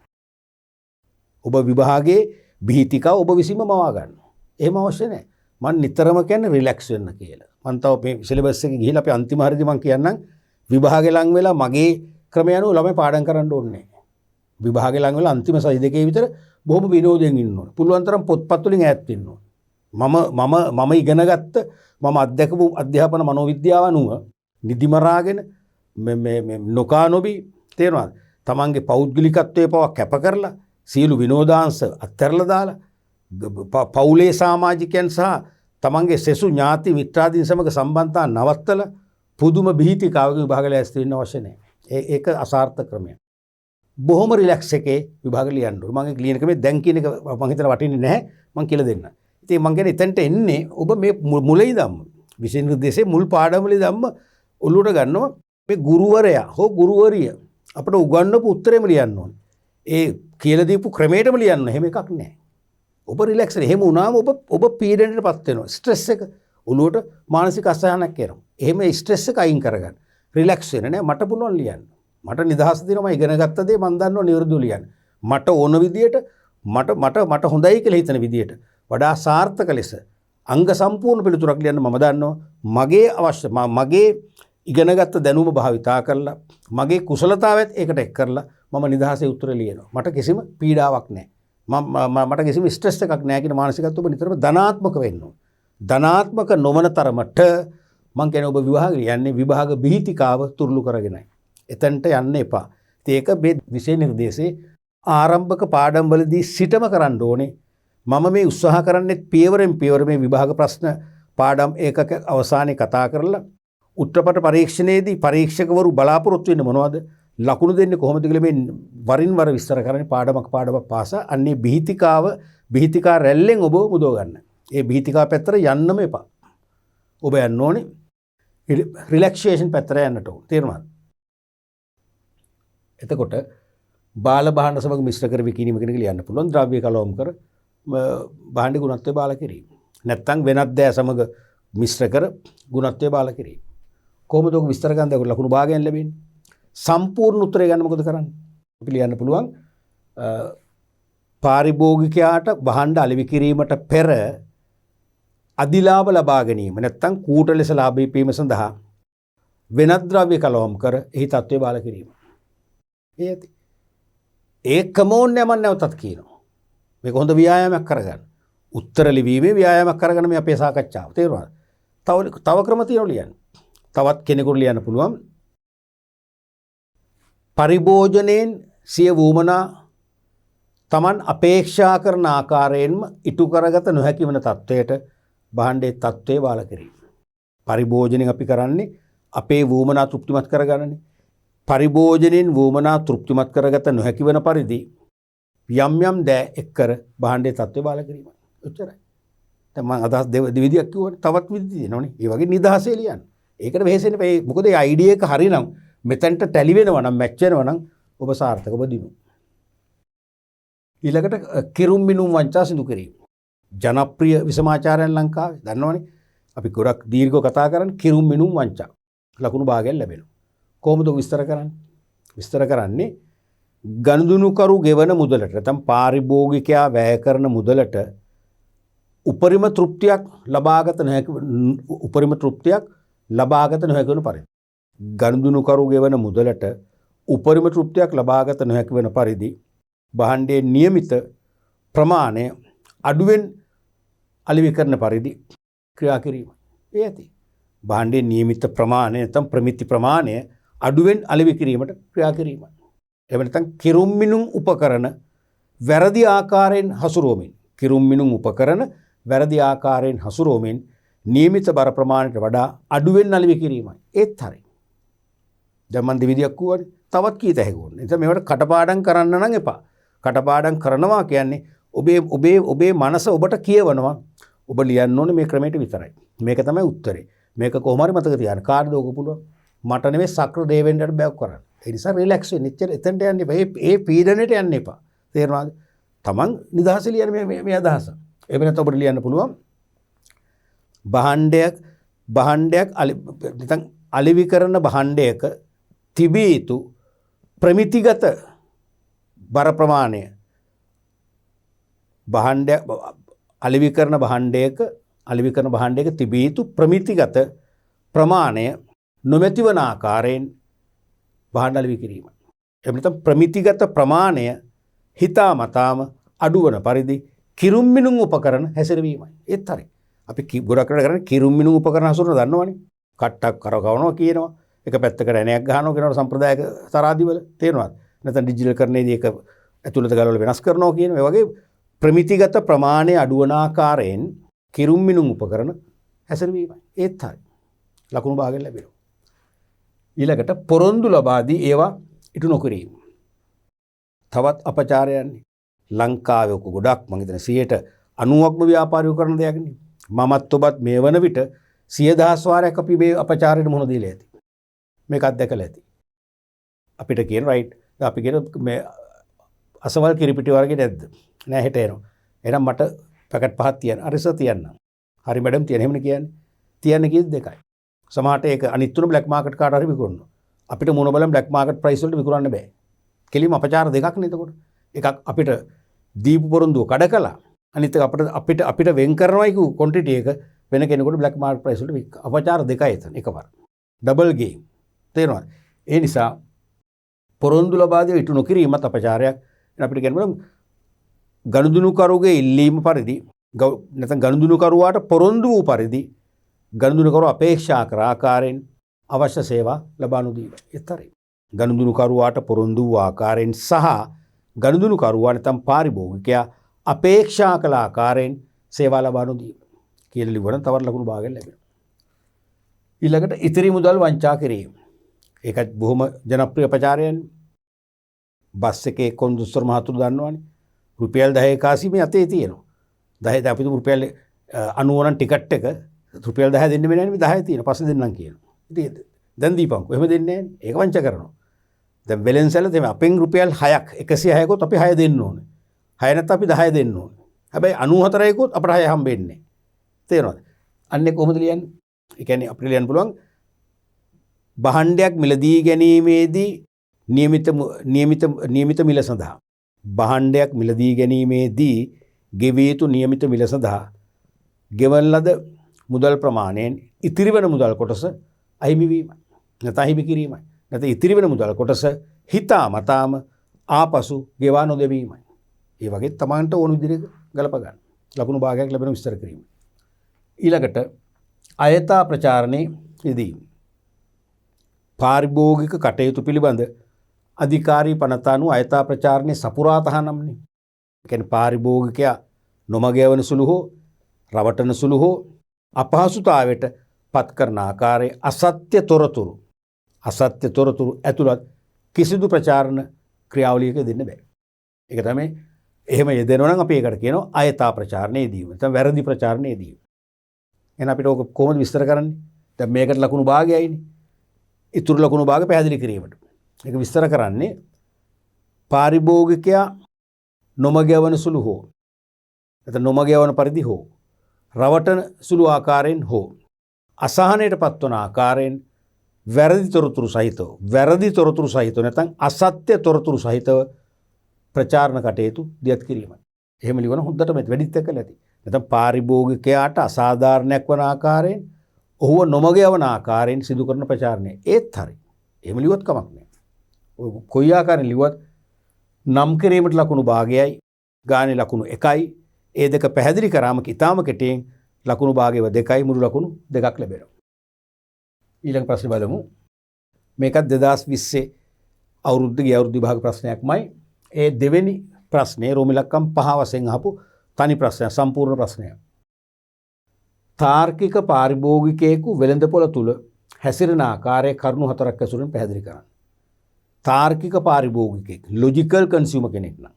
ඔබ විභාගයේ භීතිකාව ඔබ විසින්ම මවා ගන්න. එහෙම අවශ්‍ය නැහැ. මම නිතරම කියන්නේ රිලැක්ස් වෙන්න කියලා. මම තව මේ සිලබස් එකේ ගිහිල්ලා අපි අන්තිම හරියදී මම කියන්නම් විභාගේ ලඟ වෙලා මගේ ක්‍රමය අනුව ළමයි පාඩම් කරන්න ඕනේ නැහැ. විභාගේ ලඟ වෙලා අන්තිම සති දෙකේ විතර බොහොම විනෝදයෙන් ඉන්න ඕනේ. පුළුවන් තරම් පොත්පත් වලින් ඈත් වෙන්න ඕනේ. මම ඉගෙන ගත්ත මම අධ්‍යක්ෂක අධ්‍යාපන මනෝවිද්‍යාව අනුව නිදිමරාගෙන මේ නොකා නොබී තේරෙනවද? තමන්ගේ පෞද්ගලිකත්වයේ පව කැප කරලා සියලු විනෝදාංශ අත්හැරලා දාලා පවුලේ සමාජිකයන් සහ තමන්ගේ සෙසු ඥාති මිත්‍රාදීන් සමග සම්බන්ධතා නවත්තලා පුදුම බීතිකාවක විභාග ලෑස්ති වෙන්න අවශ්‍ය නැහැ. ඒක අසාර්ථක ක්‍රමයක්. බොහොම රිලැක්ස් එකේ විභාග ලියන්න ඕනේ. මගේ ක්ලියර් එකේ දැන් කියන එක මම හිතන වටින්නේ නැහැ. මම කියලා දෙන්න. ඉතින් මම කියන්නේ එතනට එන්නේ ඔබ මේ මුලින් ධම්ම විෂය නිර්දේශයේ මුල් පාඩමවලදී ධම්ම ඔළුවට ගන්නවා මේ ගුරුවරයා හෝ ගුරුවරිය අපිට උගන්වපු උත්තරෙම ලියන්න ඕනේ. ඒ කියලා දීපු ක්‍රමයටම ලියන්න. එහෙම එකක් නැහැ. ඔබ රිලැක්ස් වෙන්න. එහෙම වුණාම ඔබ පීඩනයටපත් වෙනවා. ස්ට්‍රෙස් එක ඔළුවට මානසික අසහනයක් එනවා. එහෙම ස්ට්‍රෙස් එක අයින් කරගන්න. රිලැක්ස් වෙන්න නෑ. මට පුළුවන් ලියන්න. මට නිදහස දෙනවා. මම ඉගෙන ගත්ත දේ මම දන්නවා නිවැරදිව ලියන්න. මට ඕන විදියට මට හොඳයි කියලා හිතන විදියට වඩා සාර්ථක ලෙස අංග සම්පූර්ණ පිළිතුරක් ලියන්න මම දන්නවා. මගේ ඉගෙනගත්ත දැනුම භාවිතා කරලා මගේ කුසලතාවත් ඒකට එක් කරලා මම නිදහසේ උත්තර ලියනවා. මට කිසිම පීඩාවක් නැහැ. මට කිසිම ස්ට්‍රෙස් එකක් නැහැ කියන මානසිකත්වය ඔබ නිතරම ධනාත්මක වෙන්න ඕන. ධනාත්මක නොවන තරමට මං කියන්නේ ඔබ විභාග යන්නේ විභාග බීතිකාව තුරුළු කරගෙනයි. එතනට යන්න එපා. ඒක මේ විෂය නිර්දේශයේ ආරම්භක පාඩම්වලදී සිටම කරන්න ඕනේ. මම මේ උත්සාහ කරන්නේ පියවරෙන් පියවර මේ විභාග ප්‍රශ්න පාඩම් ඒකක අවසානයේ කතා කරලා උත්තරපට පරීක්ෂණයේදී පරීක්ෂකවරු බලාපොරොත්තු වෙන්නේ මොනවද? ලකුණු දෙන්නේ කොහොමද කියලා මේ වරින් වර විස්තර කරන්නේ පාඩමක් පාසා අන්නේ බීතිකා රැල්ලෙන් ඔබ මුදව ගන්න. ඒ බීතිකා පැත්තට යන්නම එපා. ඔබ යන්න ඕනේ රිලැක්සේෂන් පැත්තට යන්නට ඕනේ. තේරුණාද? එතකොට බාල භාණ්ඩ සමග මිශ්‍ර කර විකිණීම කෙනෙක් ලියන්න පුළුවන්. ද්‍රව්‍ය කලවම් කර භාණ්ඩ ගුණත්වය බාල කිරීම. නැත්තම් වෙනත් දෑ සමග මිශ්‍ර කර ගුණත්වය බාල කිරීම. කොහොමද ඔක විස්තර කරන්න ලකුණු භාගයෙන් ලැබෙන්නේ? සම්පූර්ණ උත්තරය ගන්න මොකද කරන්නේ? අපි ලියන්න පුළුවන් පාරිභෝගිකයාට භාණ්ඩ අලෙවි කිරීමට පෙර අධිලාභ ලබා ගැනීම නැත්නම් කූට ලෙස ලාභ ලැබීම සඳහා වෙනත් ද්‍රව්‍ය කලවම් කර එහි තත්ත්වය බාල කිරීම. ඒකම ඕනේ මම නැවතත් කියනවා. මේක හොඳ ව්‍යායාමයක් කරගන්න. උත්තර ලිවීමේ ව්‍යායාමයක් කරගන්න මේ අපේ සාකච්ඡාව. තේරුණාද? තව ක්‍රම තියෙනවා ලියන්න. තවත් කෙනෙකුට ලියන්න පුළුවන්. පරිභෝජනයෙන් සිය වූමනා තමන් අපේක්ෂා කරන ආකාරයෙන්ම ඉටු කරගත නොහැකි වන තත්වයට භාණ්ඩයේ තත්වයේ බාල කිරීම. පරිභෝජනයෙන් අපි කරන්නේ අපේ වූමනා තෘප්තිමත් කරගන්නනේ. පරිභෝජනයෙන් වූමනා තෘප්තිමත් කරගත නොහැකි වන පරිදි යම් දෑ එක්කර භාණ්ඩයේ තත්වයේ බාල කිරීම. ඔච්චරයි. දැන් මම අදහස් දෙවිදියක් කිව්වනේ. තවත් විදි තියෙනවනේ. ඒ වගේ නිදහසේ ලියන්න. ඒකට වෙහෙසෙන්න බෑ. මොකද ඒ අයිඩියා එක හරිනම් මෙතනට ටැලි වෙනවා නම් මැච් වෙනවා නම් ඔබ සාර්ථක ඔබ දිනු. ඊළඟට කිරුම් මිනුම් වංචා සිදු කිරීම. ජනප්‍රිය විසමාචාරයන් ලංකාවේ දන්නවනේ. අපි ගොඩක් දීර්ඝව කතා කරන්නේ කිරුම් මිනුම් වංචා. ලකුණු භාගයෙන් ලැබෙනවා. කොහොමද විස්තර කරන්නේ? විස්තර කරන්නේ ගනුදෙනුකරු ගෙවන මුදලට නැත්නම් පාරිභෝගිකයා වැය කරන මුදලට උපරිම තෘප්තියක් ලබාගත නොහැකි වන පරිදි ගනුදෙනුකරු ගෙවන මුදලට උපරිම තෘප්තියක් ලබාගත නොහැකි වන පරිදි භාණ්ඩයේ નિયમિત ප්‍රමාණය අඩුවෙන් අලෙවි කරන පරිදි ක්‍රියා කිරීම. ඒ ඇති. භාණ්ඩයේ નિયમિત ප්‍රමාණය නැත්නම් ප්‍රමිති ප්‍රමාණය අඩුවෙන් අලෙවි කිරීමට ක්‍රියා කිරීම. එහෙම නැත්නම් කිරුම් මිනුම් උපකරණ වැරදි ආකාරයෙන් හසුරුවමින් નિયમિત බර ප්‍රමාණයට වඩා අඩුවෙන් අලෙවි කිරීමයි. ඒත් හරි. දැන් මම දෙවිදියක් කිව්වනේ. තවත් කීත හැකියි. එතන මේවට කටපාඩම් කරන්න නම් එපා. කටපාඩම් කරනවා කියන්නේ ඔබේ මනස ඔබට කියවනවා. ඔබ ලියන්න ඕනේ මේ ක්‍රමයට විතරයි. මේක තමයි උත්තරේ. මේක කොහොම හරි මතක තියාගන්න. කාටද ඔක පුළුවන්? මට නෙමෙයි සක්‍ර දේවෙන්ඩට බෑව් කරන්න. ඒ නිසා රිලැක්ස් වෙන්න. එතනට යන්න එපා. ඒ පීඩනයට යන්න එපා. තේරෙනවද? Taman නිදහස ලියන මේ අදහස. එහෙම නැත්නම් ඔබට ලියන්න පුළුවන් භාණ්ඩයක් නැත්නම් අලෙවි කරන භාණ්ඩයක තිබිය යුතු ප්‍රමිතිගත බර ප්‍රමාණය අලෙවි කරන භාණ්ඩයක තිබිය යුතු ප්‍රමිතිගත ප්‍රමාණය නොමැති වන ආකාරයෙන් භාණ්ඩ අලෙවි කිරීම. එහෙම නැත්නම් ප්‍රමිතිගත ප්‍රමාණය හිතාමතාම අඩු වන පරිදි කිරුම් මිනුම් උපකරණ හැසිරවීමයි. ඒත් හරි. අපි ගොඩක් වෙලාවට කරන්නේ කිරුම් මිනුම් උපකරණ හසුරන දන්නවනේ. කට්ටක් කරකවනවා කියනවා. එක පැත්තකට ඇණයක් ගහනවා කියනවා සම්ප්‍රදායික තරාදිවල. තේරෙනවද? නැත්නම් ඩිජිටල් කරන්නේදී ඒක ඇතුළත ගලවලා වෙනස් කරනවා කියන ඒ වගේ ප්‍රමිතිගත ප්‍රමාණය අඩු වන ආකාරයෙන් කිරුම් මිනුම් උපකරණ හැසිරවීමයි. ඒත් හරි. ලකුණු භාගයෙන් ලැබෙනවා. ඊළඟට පොරොන්දු ලබා දී ඒවා ඉටු නොකිරීම. තවත් අපචාරයන්නේ ලංකාවේ ගොඩක් මම හිතන 90%ක්ම ව්‍යාපාරිකයෝ කරන දෙයක් නේ. මමත් ඔබත් මේ වන විට 100,000 වාරයක් අපි මේ අපචාරයට මුහුණ දීලා ඇති. මේකත් දැකලා ඇති. අපිට කියන රයිට් අපි කියන මේ අසවල් කිරිපිටි වර්ගේ නැද්ද? නෑ හෙට එනවා. එහෙනම් මට පැකට් 5ක් තියන්න. අරිස තියන්න. හරි මැඩම් තියන්න. එහෙමනේ කියන්නේ. තියන්න කීයද දෙකයි. සමහරට ඒක අනිත් තුන බ්ලැක් මාකට් කාට හරි විකුණනවා. අපිට මුණ බලන් බ්ලැක් මාකට් ප්‍රයිස් වලට විකුණන්න බෑ. කෙලිම අපචාර දෙකක් නේ එතකොට. එකක් අපිට දීපු පොරොන්දුව කඩ කළා. අනිත් එක අපිට වෙන් කරනවායි කිව්ව ක්වොන්ටිටි එක වෙන කෙනෙකුට බ්ලැක් මාකට් ප්‍රයිස් වලට වික්ක. අපචාර දෙකයි එතන එකපාර. Double game. තේරෙනවද? ඒ නිසා පොරොන්දු ලබා දී ඉටු නොකිරීමත් අපචාරයක්. අපිට කියන්න ගනුදෙනුකරුගේ ඉල්ලීම පරිදි නැත්නම් ගනුදෙනුකරුවාට පොරොන්දු වූ පරිදි ගනුදෙනුකරුවා අපේක්ෂා කර ආකාරයෙන් අවශ්‍ය සේවා ලබා නොදීම. ඒතරයි. ගනුදෙනුකරුවාට පොරොන්දු වූ ආකාරයෙන් සහ ගනුදෙනුකරුවා නැත්නම් පාරිභෝගිකයා අපේක්ෂා කළ ආකාරයෙන් සේවා ලබා නොදීම. කියලා ලිවන තවත් ලකුණු භාගයක් ලැබෙනවා. ඊළඟට ඉතිරි මුදල් වංචා කිරීම. ඒකත් බොහොම ජනප්‍රිය අපචාරයන්. බස් එකේ කොන්දුස්තර මහතුරු දන්නවනේ. රුපියල් 10 කාසි මේ අතේ තියෙනවා. 10 අපි රුපියල් 90 නම් ටිකට් එක රුපියල් 10 දෙන්න බෑ නේ 10 තියෙන. පස්සේ දෙන්නම් කියනවා. ඉතින් දැන් දීපන්කෝ. එහෙම දෙන්නේ නැහැ නේ. ඒක වංචා කරනවා. දැන් බැලන්ස් එක තමයි අපෙන් රුපියල් 6ක් 106 කොත් අපි 6 දෙන්න ඕනේ. 6 නැත්නම් අපි 10 දෙන්න ඕනේ. හැබැයි 94 කොත් අපිට 6 හම්බෙන්නේ. තේරෙනවද? අන්නේ කොහොමද ලියන්නේ? ඒ කියන්නේ අපිට ලියන්න පුළුවන් භාණ්ඩයක් මිලදී ගැනීමේදී නියමිත මිල සඳහා භාණ්ඩයක් මිලදී ගැනීමේදී ගෙවිය යුතු නියමිත මිල සඳහා ගෙවන ලද මුදල් ප්‍රමාණයෙන් ඉතිරි වෙන මුදල් කොටස අහිමි වීමයි. නැත්නම් අහිමි කිරීමයි. නැත්නම් ඉතිරි වෙන මුදල් කොටස හිතාමතාම ආපසු ගෙවා නොදෙවීමයි. ඒ වගේ තමන්ට ඕන විදිහට ගලප ගන්න. ලකුණු භාගයක් ලැබෙන විස්තර කිරීම. ඊළඟට අයථා ප්‍රචාරණේ යෙදීම. පාරිභෝගික කටයුතු පිළිබඳ අධිකාරී පනත අනුව අයථා ප්‍රචාරණේ සපුරා තහනම්නේ. ඒ කියන්නේ පාරිභෝගිකයා නොමග යවන සුළු හෝ රවටන සුළු හෝ අපහසුතාවයට පත් කරන ආකාරයේ අසත්‍ය තොරතුරු ඇතුළත් කිසිදු ප්‍රචාරණ ක්‍රියාවලියක දෙන්න බෑ. ඒක තමයි එහෙම යෙදෙනවා නම් අපි ඒකට කියනවා අයථා ප්‍රචාරණේ දීම. නැත්නම් වැරදි ප්‍රචාරණේ දීම. එහෙනම් අපිට ඕක කොහොමද විස්තර කරන්නේ? දැන් මේකට ලකුණු භාගයයිනේ. ඉතුරු ලකුණු භාග පැහැදිලි කිරීමට. ඒක විස්තර කරන්නේ පාරිභෝගිකයා නොමග යවන සුළු හෝ නැත්නම් නොමග යවන පරිදි හෝ රවටන සුළු ආකාරයෙන් හෝ අසහනයට පත්වන ආකාරයෙන් වැරදි තොරතුරු සහිතව නැත්නම් අසත්‍ය තොරතුරු සහිතව ප්‍රචාරණ කටයුතු දියත් කිරීමයි. එහෙම ලියවන හොඳට මේ වැඩිත් එක්කලා ඇති. නැත්නම් පාරිභෝගිකයාට අසාධාරණයක් වන ආකාරයෙන් ඔහුව නොමග යවන ආකාරයෙන් සිදු කරන ප්‍රචාරණය. ඒත් හරි. එහෙම ලියුවත් කමක් නැහැ. ඔය කොයි ආකාරයෙන් ලියුවත් නම් කිරීමට ලකුණු භාගයයි ගානේ ලකුණු 1යි. ඒ දෙක පැහැදිලි කරාම ඉතාම කෙටියෙන් ලකුණු භාගයව 2යි මුළු ලකුණු 2ක් ලැබෙනවා. ඊළඟ ප්‍රශ්නේ බලමු. මේකත් 2020 අවුරුද්දේ අවුරුදු විභාග ප්‍රශ්නයක්මයි. ඒ දෙවෙනි ප්‍රශ්නේ රෝම ඉලක්කම් 5 වශයෙන් අහපු තනි ප්‍රශ්නයක් සම්පූර්ණ ප්‍රශ්නයක්. තාර්කික පාරිභෝගිකයෙකු වෙළඳපොළ තුල හැසිරෙන ආකාරයේ කරුණු 4ක් ඇසුරින් පැහැදිලි කරන්න. තාර්කික පාරිභෝගිකයෙක් ලොජිකල් කන්සියුමර් කෙනෙක් නම්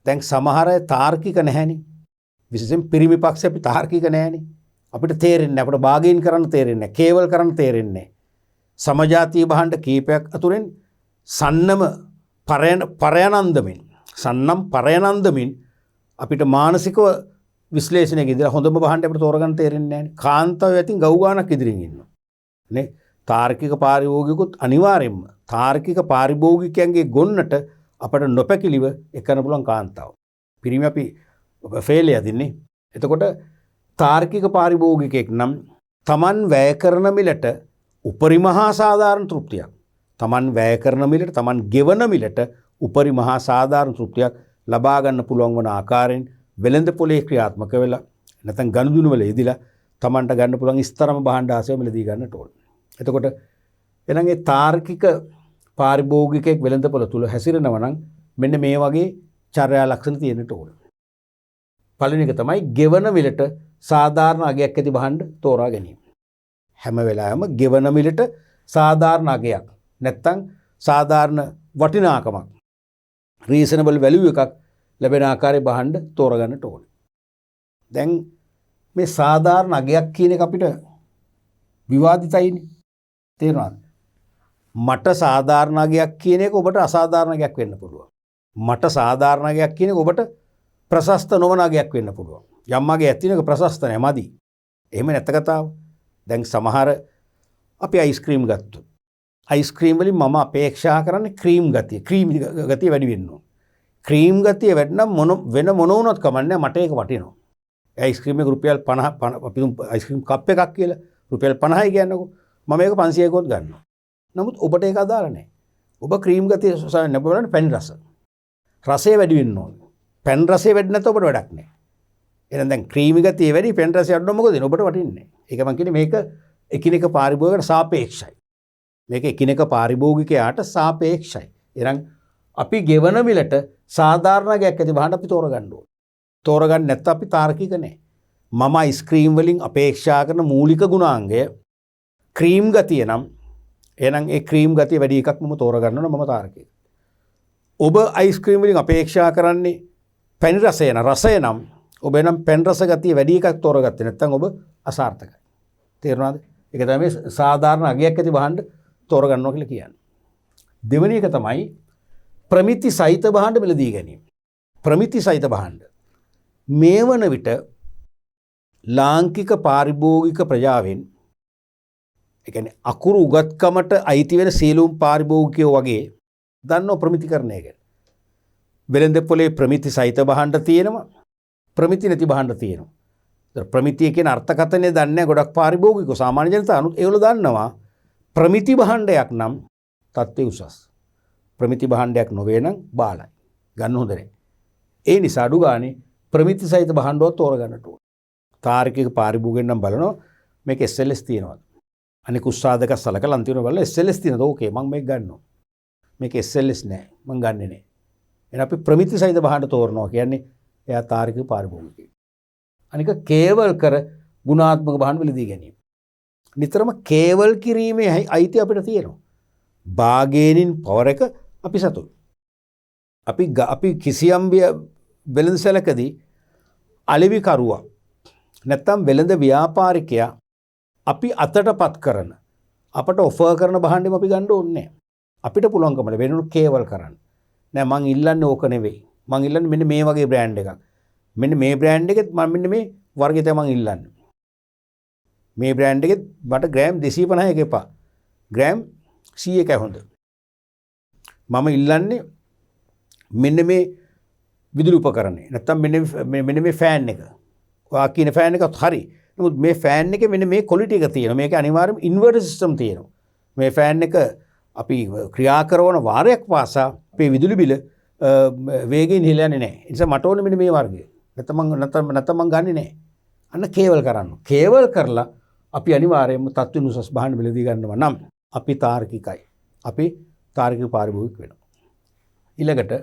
දැන් සමහර අය තාර්කික නැහැනේ. විශේෂයෙන් පිරිමි පක්ෂ අපි තාර්කික නැහැනේ. අපිට තේරෙන්නේ නැහැ. අපිට බාගයින් කරන්න තේරෙන්නේ නැහැ. කේවල් කරන්න තේරෙන්නේ නැහැ. සමජාතීය භාණ්ඩ කීපයක් අතුරෙන් සන්නම පරයනන්දමින් අපිට මානසිකව විශ්ලේෂණයක ඉඳලා හොඳම භාණ්ඩ අපිට තෝරගන්න තේරෙන්නේ නැහැ. කාන්තාව යතින් ගව් ගානක් ඉදිරියෙන් ඉන්නවා. නේ? තාර්කික පාරිභෝගිකුත් අනිවාර්යෙන්ම තාර්කික පාරිභෝගිකයන්ගේ ගොන්නට අපට නොපැකිලිව එක්කන්න පුළුවන් කාන්තාව. පිරිමි අපි ෆේලය දින්නේ. එතකොට තාර්කික පාරිභෝගිකයෙක් නම් තමන් වැය කරන මිලට උපරිමහා සාධාරණ තෘප්තියක්. තමන් වැය කරන මිලට තමන් ගෙවන මිලට උපරිමහා සාධාරණ තෘප්තියක් ලබා ගන්න පුළුවන් වන ආකාරයෙන් වෙළඳ පොලේ ක්‍රියාත්මක වෙලා නැත්නම් ගනුදෙනු වල යෙදিলা තමන්ට ගන්න පුළුවන් ස්තරම භාණ්ඩ ආසය මිලදී ගන්නට ඕන. එතකොට එහෙනම් ඒ තාර්කික පාරිභෝගිකයෙක් වෙළඳපොළ තුල හැසිරෙනවා නම් මෙන්න මේ වගේ චර්යා ලක්ෂණ තියෙන්නට ඕන. පළවෙනි එක තමයි ගෙවන මිලට සාධාරණ අගයක් ඇති භාණ්ඩ තෝරා ගැනීම. හැම වෙලාවෙම ගෙවන මිලට සාධාරණ අගයක් නැත්නම් සාධාරණ වටිනාකමක් රීසනබල් වැලියු එකක් ලැබෙන ආකාරයේ භාණ්ඩ තෝරගන්නට ඕනේ. දැන් මේ සාධාරණ අගයක් කියන එක අපිට විවාදිතයිනේ. තේරුණාද? මට සාධාරණ අගයක් කියන එක ඔබට අසාධාරණ අගයක් වෙන්න පුළුවන්. මට සාධාරණ අගයක් කියන එක ඔබට ප්‍රශස්ත නොවන අගයක් වෙන්න පුළුවන්. යම් අගයක් තියෙන එක ප්‍රශස්ත නැහැ මදි. එහෙම නැත්ත කතාව. දැන් සමහර අපි අයිස්ක්‍රීම් ගත්තොත් අයිස්ක්‍රීම් වලින් මම අපේක්ෂා කරන්නේ ක්‍රීම් ගතිය. ක්‍රීම් ගතිය වැඩි වෙන්න ඕන. ක්‍රීම් ගතිය වැඩි නම් වෙන මොන වුණත් කමන්නේ මට ඒක වටිනවා. අයිස්ක්‍රීම් එක රුපියල් 50 අපි අයිස්ක්‍රීම් කප් එකක් කියලා රුපියල් 50යි කියන්නකෝ. මම ඒක 500කවත් ගන්නවා. නමුත් ඔබට ඒක අදාළ නැහැ. ඔබ ක්‍රීම් ගතිය සොයන්න බලන්න පැණි රස. රසය වැඩි වෙන්න ඕන. පැන් රසය වැඩි නැත්නම් ඔබට වැඩක් නැහැ. එහෙනම් දැන් ක්‍රීම් ගතිය වැඩි පැන් රසය අඩු නම් මොකද වෙන්නේ? ඔබට වටින්නේ නැහැ. ඒක මම කියන්නේ මේක එකිනෙක පාරිභෝගිකයට සාපේක්ෂයි. මේක එකිනෙක පාරිභෝගිකයාට සාපේක්ෂයි. එහෙනම් අපි ගෙවන මිලට සාධාරණයක් ඇති භාණ්ඩ අපි තෝරගන්න ඕනේ. තෝරගන්න නැත්නම් අපි තාර්කික නැහැ. මම අයිස්ක්‍රීම් වලින් අපේක්ෂා කරන මූලික ගුණාංගය ක්‍රීම් ගතිය නම් එහෙනම් ඒ ක්‍රීම් ගතිය වැඩි එකක් මම තෝරගන්න ඕන මම තාර්කික. ඔබ අයිස්ක්‍රීම් වලින් අපේක්ෂා කරන්නේ පැණි රසය නම් ඔබ එනම් පැන් රස ගතිය වැඩි එකක් තෝරගත්තේ නැත්නම් ඔබ අසාර්ථකයි. තේරුණාද? ඒක තමයි සාධාරණ අගයක් ඇති භාණ්ඩ තෝරගන්නවා කියලා කියන්නේ. දෙවෙනි එක තමයි ප්‍රමිති සහිත භාණ්ඩ මිලදී ගැනීම. ප්‍රමිති සහිත භාණ්ඩ මේ වන විට ලාංකික පාරිභෝගික ප්‍රජාවෙන් ඒ කියන්නේ අකුරු උගත්කමට අයිති වෙන සියලුම පාරිභෝගිකයෝ වගේ දන්නව ප්‍රමිතිකරණය ගැන. වෙළඳ පොලේ ප්‍රමිති සහිත භාණ්ඩ තියෙනවා. ප්‍රමිති නැති භාණ්ඩ තියෙනවා. ප්‍රමිතිය කියන අර්ථකථනය දන්නේ ගොඩක් පාරිභෝගිකයෝ සාමාන්‍ය ජනතාවනුත් ඒගොල්ලෝ දන්නවා ප්‍රමිති භාණ්ඩයක් නම් තත්ත්වය උසස්. ප්‍රමිති භාණ්ඩයක් නොවේ නම් බාලයි. ගන්න හොඳ නැහැ. ඒ නිසා අඩු ගානේ ප්‍රමිති සහිත භාණ්ඩවත් තෝරගන්නට ඕන. තාර්කික පාරිභෝගිකයන් නම් බලනවා මේක SLS තියෙනවද? අනික උත්සාහක සලකලා අන්තිම බලලා SLS තියෙනද? ඕකේ මම මේක ගන්නවා. මේක SLS නෑ මම ගන්නෙ නෑ. එහෙනම් අපි ප්‍රමිති සහිත භාණ්ඩ තෝරනවා කියන්නේ එයා තාර්කික පාරිභෝගිකයෙක්. අනික කේවල් කර ගුණාත්මක භාණ්ඩ වලදී ගැනීම. නිතරම කේවල් කිරීමේ අයිතිය අපිට තියෙනවා. බාගේනින් පවර එක අපි සතුයි. අපි කිසියම් වෙළඳසැලකදී අලෙවි කරුවා නැත්තම් වෙළඳ ව්‍යාපාරිකයා අපි අතටපත් කරන අපට ඔෆර් කරන භාණ්ඩෙම අපි ගන්න ඕනේ නැහැ. අපිට පුළුවන්කම වෙනුණු කේවල් කරන්න. නෑ මං ඉල්ලන්නේ ඕක නෙවෙයි. මං ඉල්ලන්නේ මෙන්න මේ වගේ බ්‍රෑන්ඩ් එකක්. මෙන්න මේ බ්‍රෑන්ඩ් එකෙත් මම මෙන්න මේ වර්ගය තමයි මං ඉල්ලන්නේ. මේ බ්‍රෑන්ඩ් එකෙත් මට ග්‍රෑම් 250ක එපා. ග්‍රෑම් 100ක හොඳ. මම ඉල්ලන්නේ මෙන්න මේ විදුලි උපකරණය. නැත්තම් මෙන්න මේ ෆෑන් එක. ඔයා කියන ෆෑන් එකත් හරි. නමුත් මේ ෆෑන් එකේ මෙන්න මේ ක්වොලිටි එක තියෙනවා. මේක අනිවාර්යයෙන්ම ඉන්වර්ටර් සිස්ටම් තියෙනවා. මේ ෆෑන් එක අපි ක්‍රියා කරන වාරයක් පාසා අපේ විදුලි බිල වේගයෙන් ඉහළ යන්නේ නැහැ. ඒ නිසා මට ඕනේ මෙන්න මේ වර්ගය. නැත්නම් මං ගන්නෙ නැහැ. අන්න කේවල් කරන්න. කේවල් කරලා අපි අනිවාර්යයෙන්ම තත්ත්ව උසස් භාණ්ඩ මිලදී ගන්නවා නම් අපි තාර්කිකයි. අපි තාර්කික පාරිභෝගික වෙනවා. ඊළඟට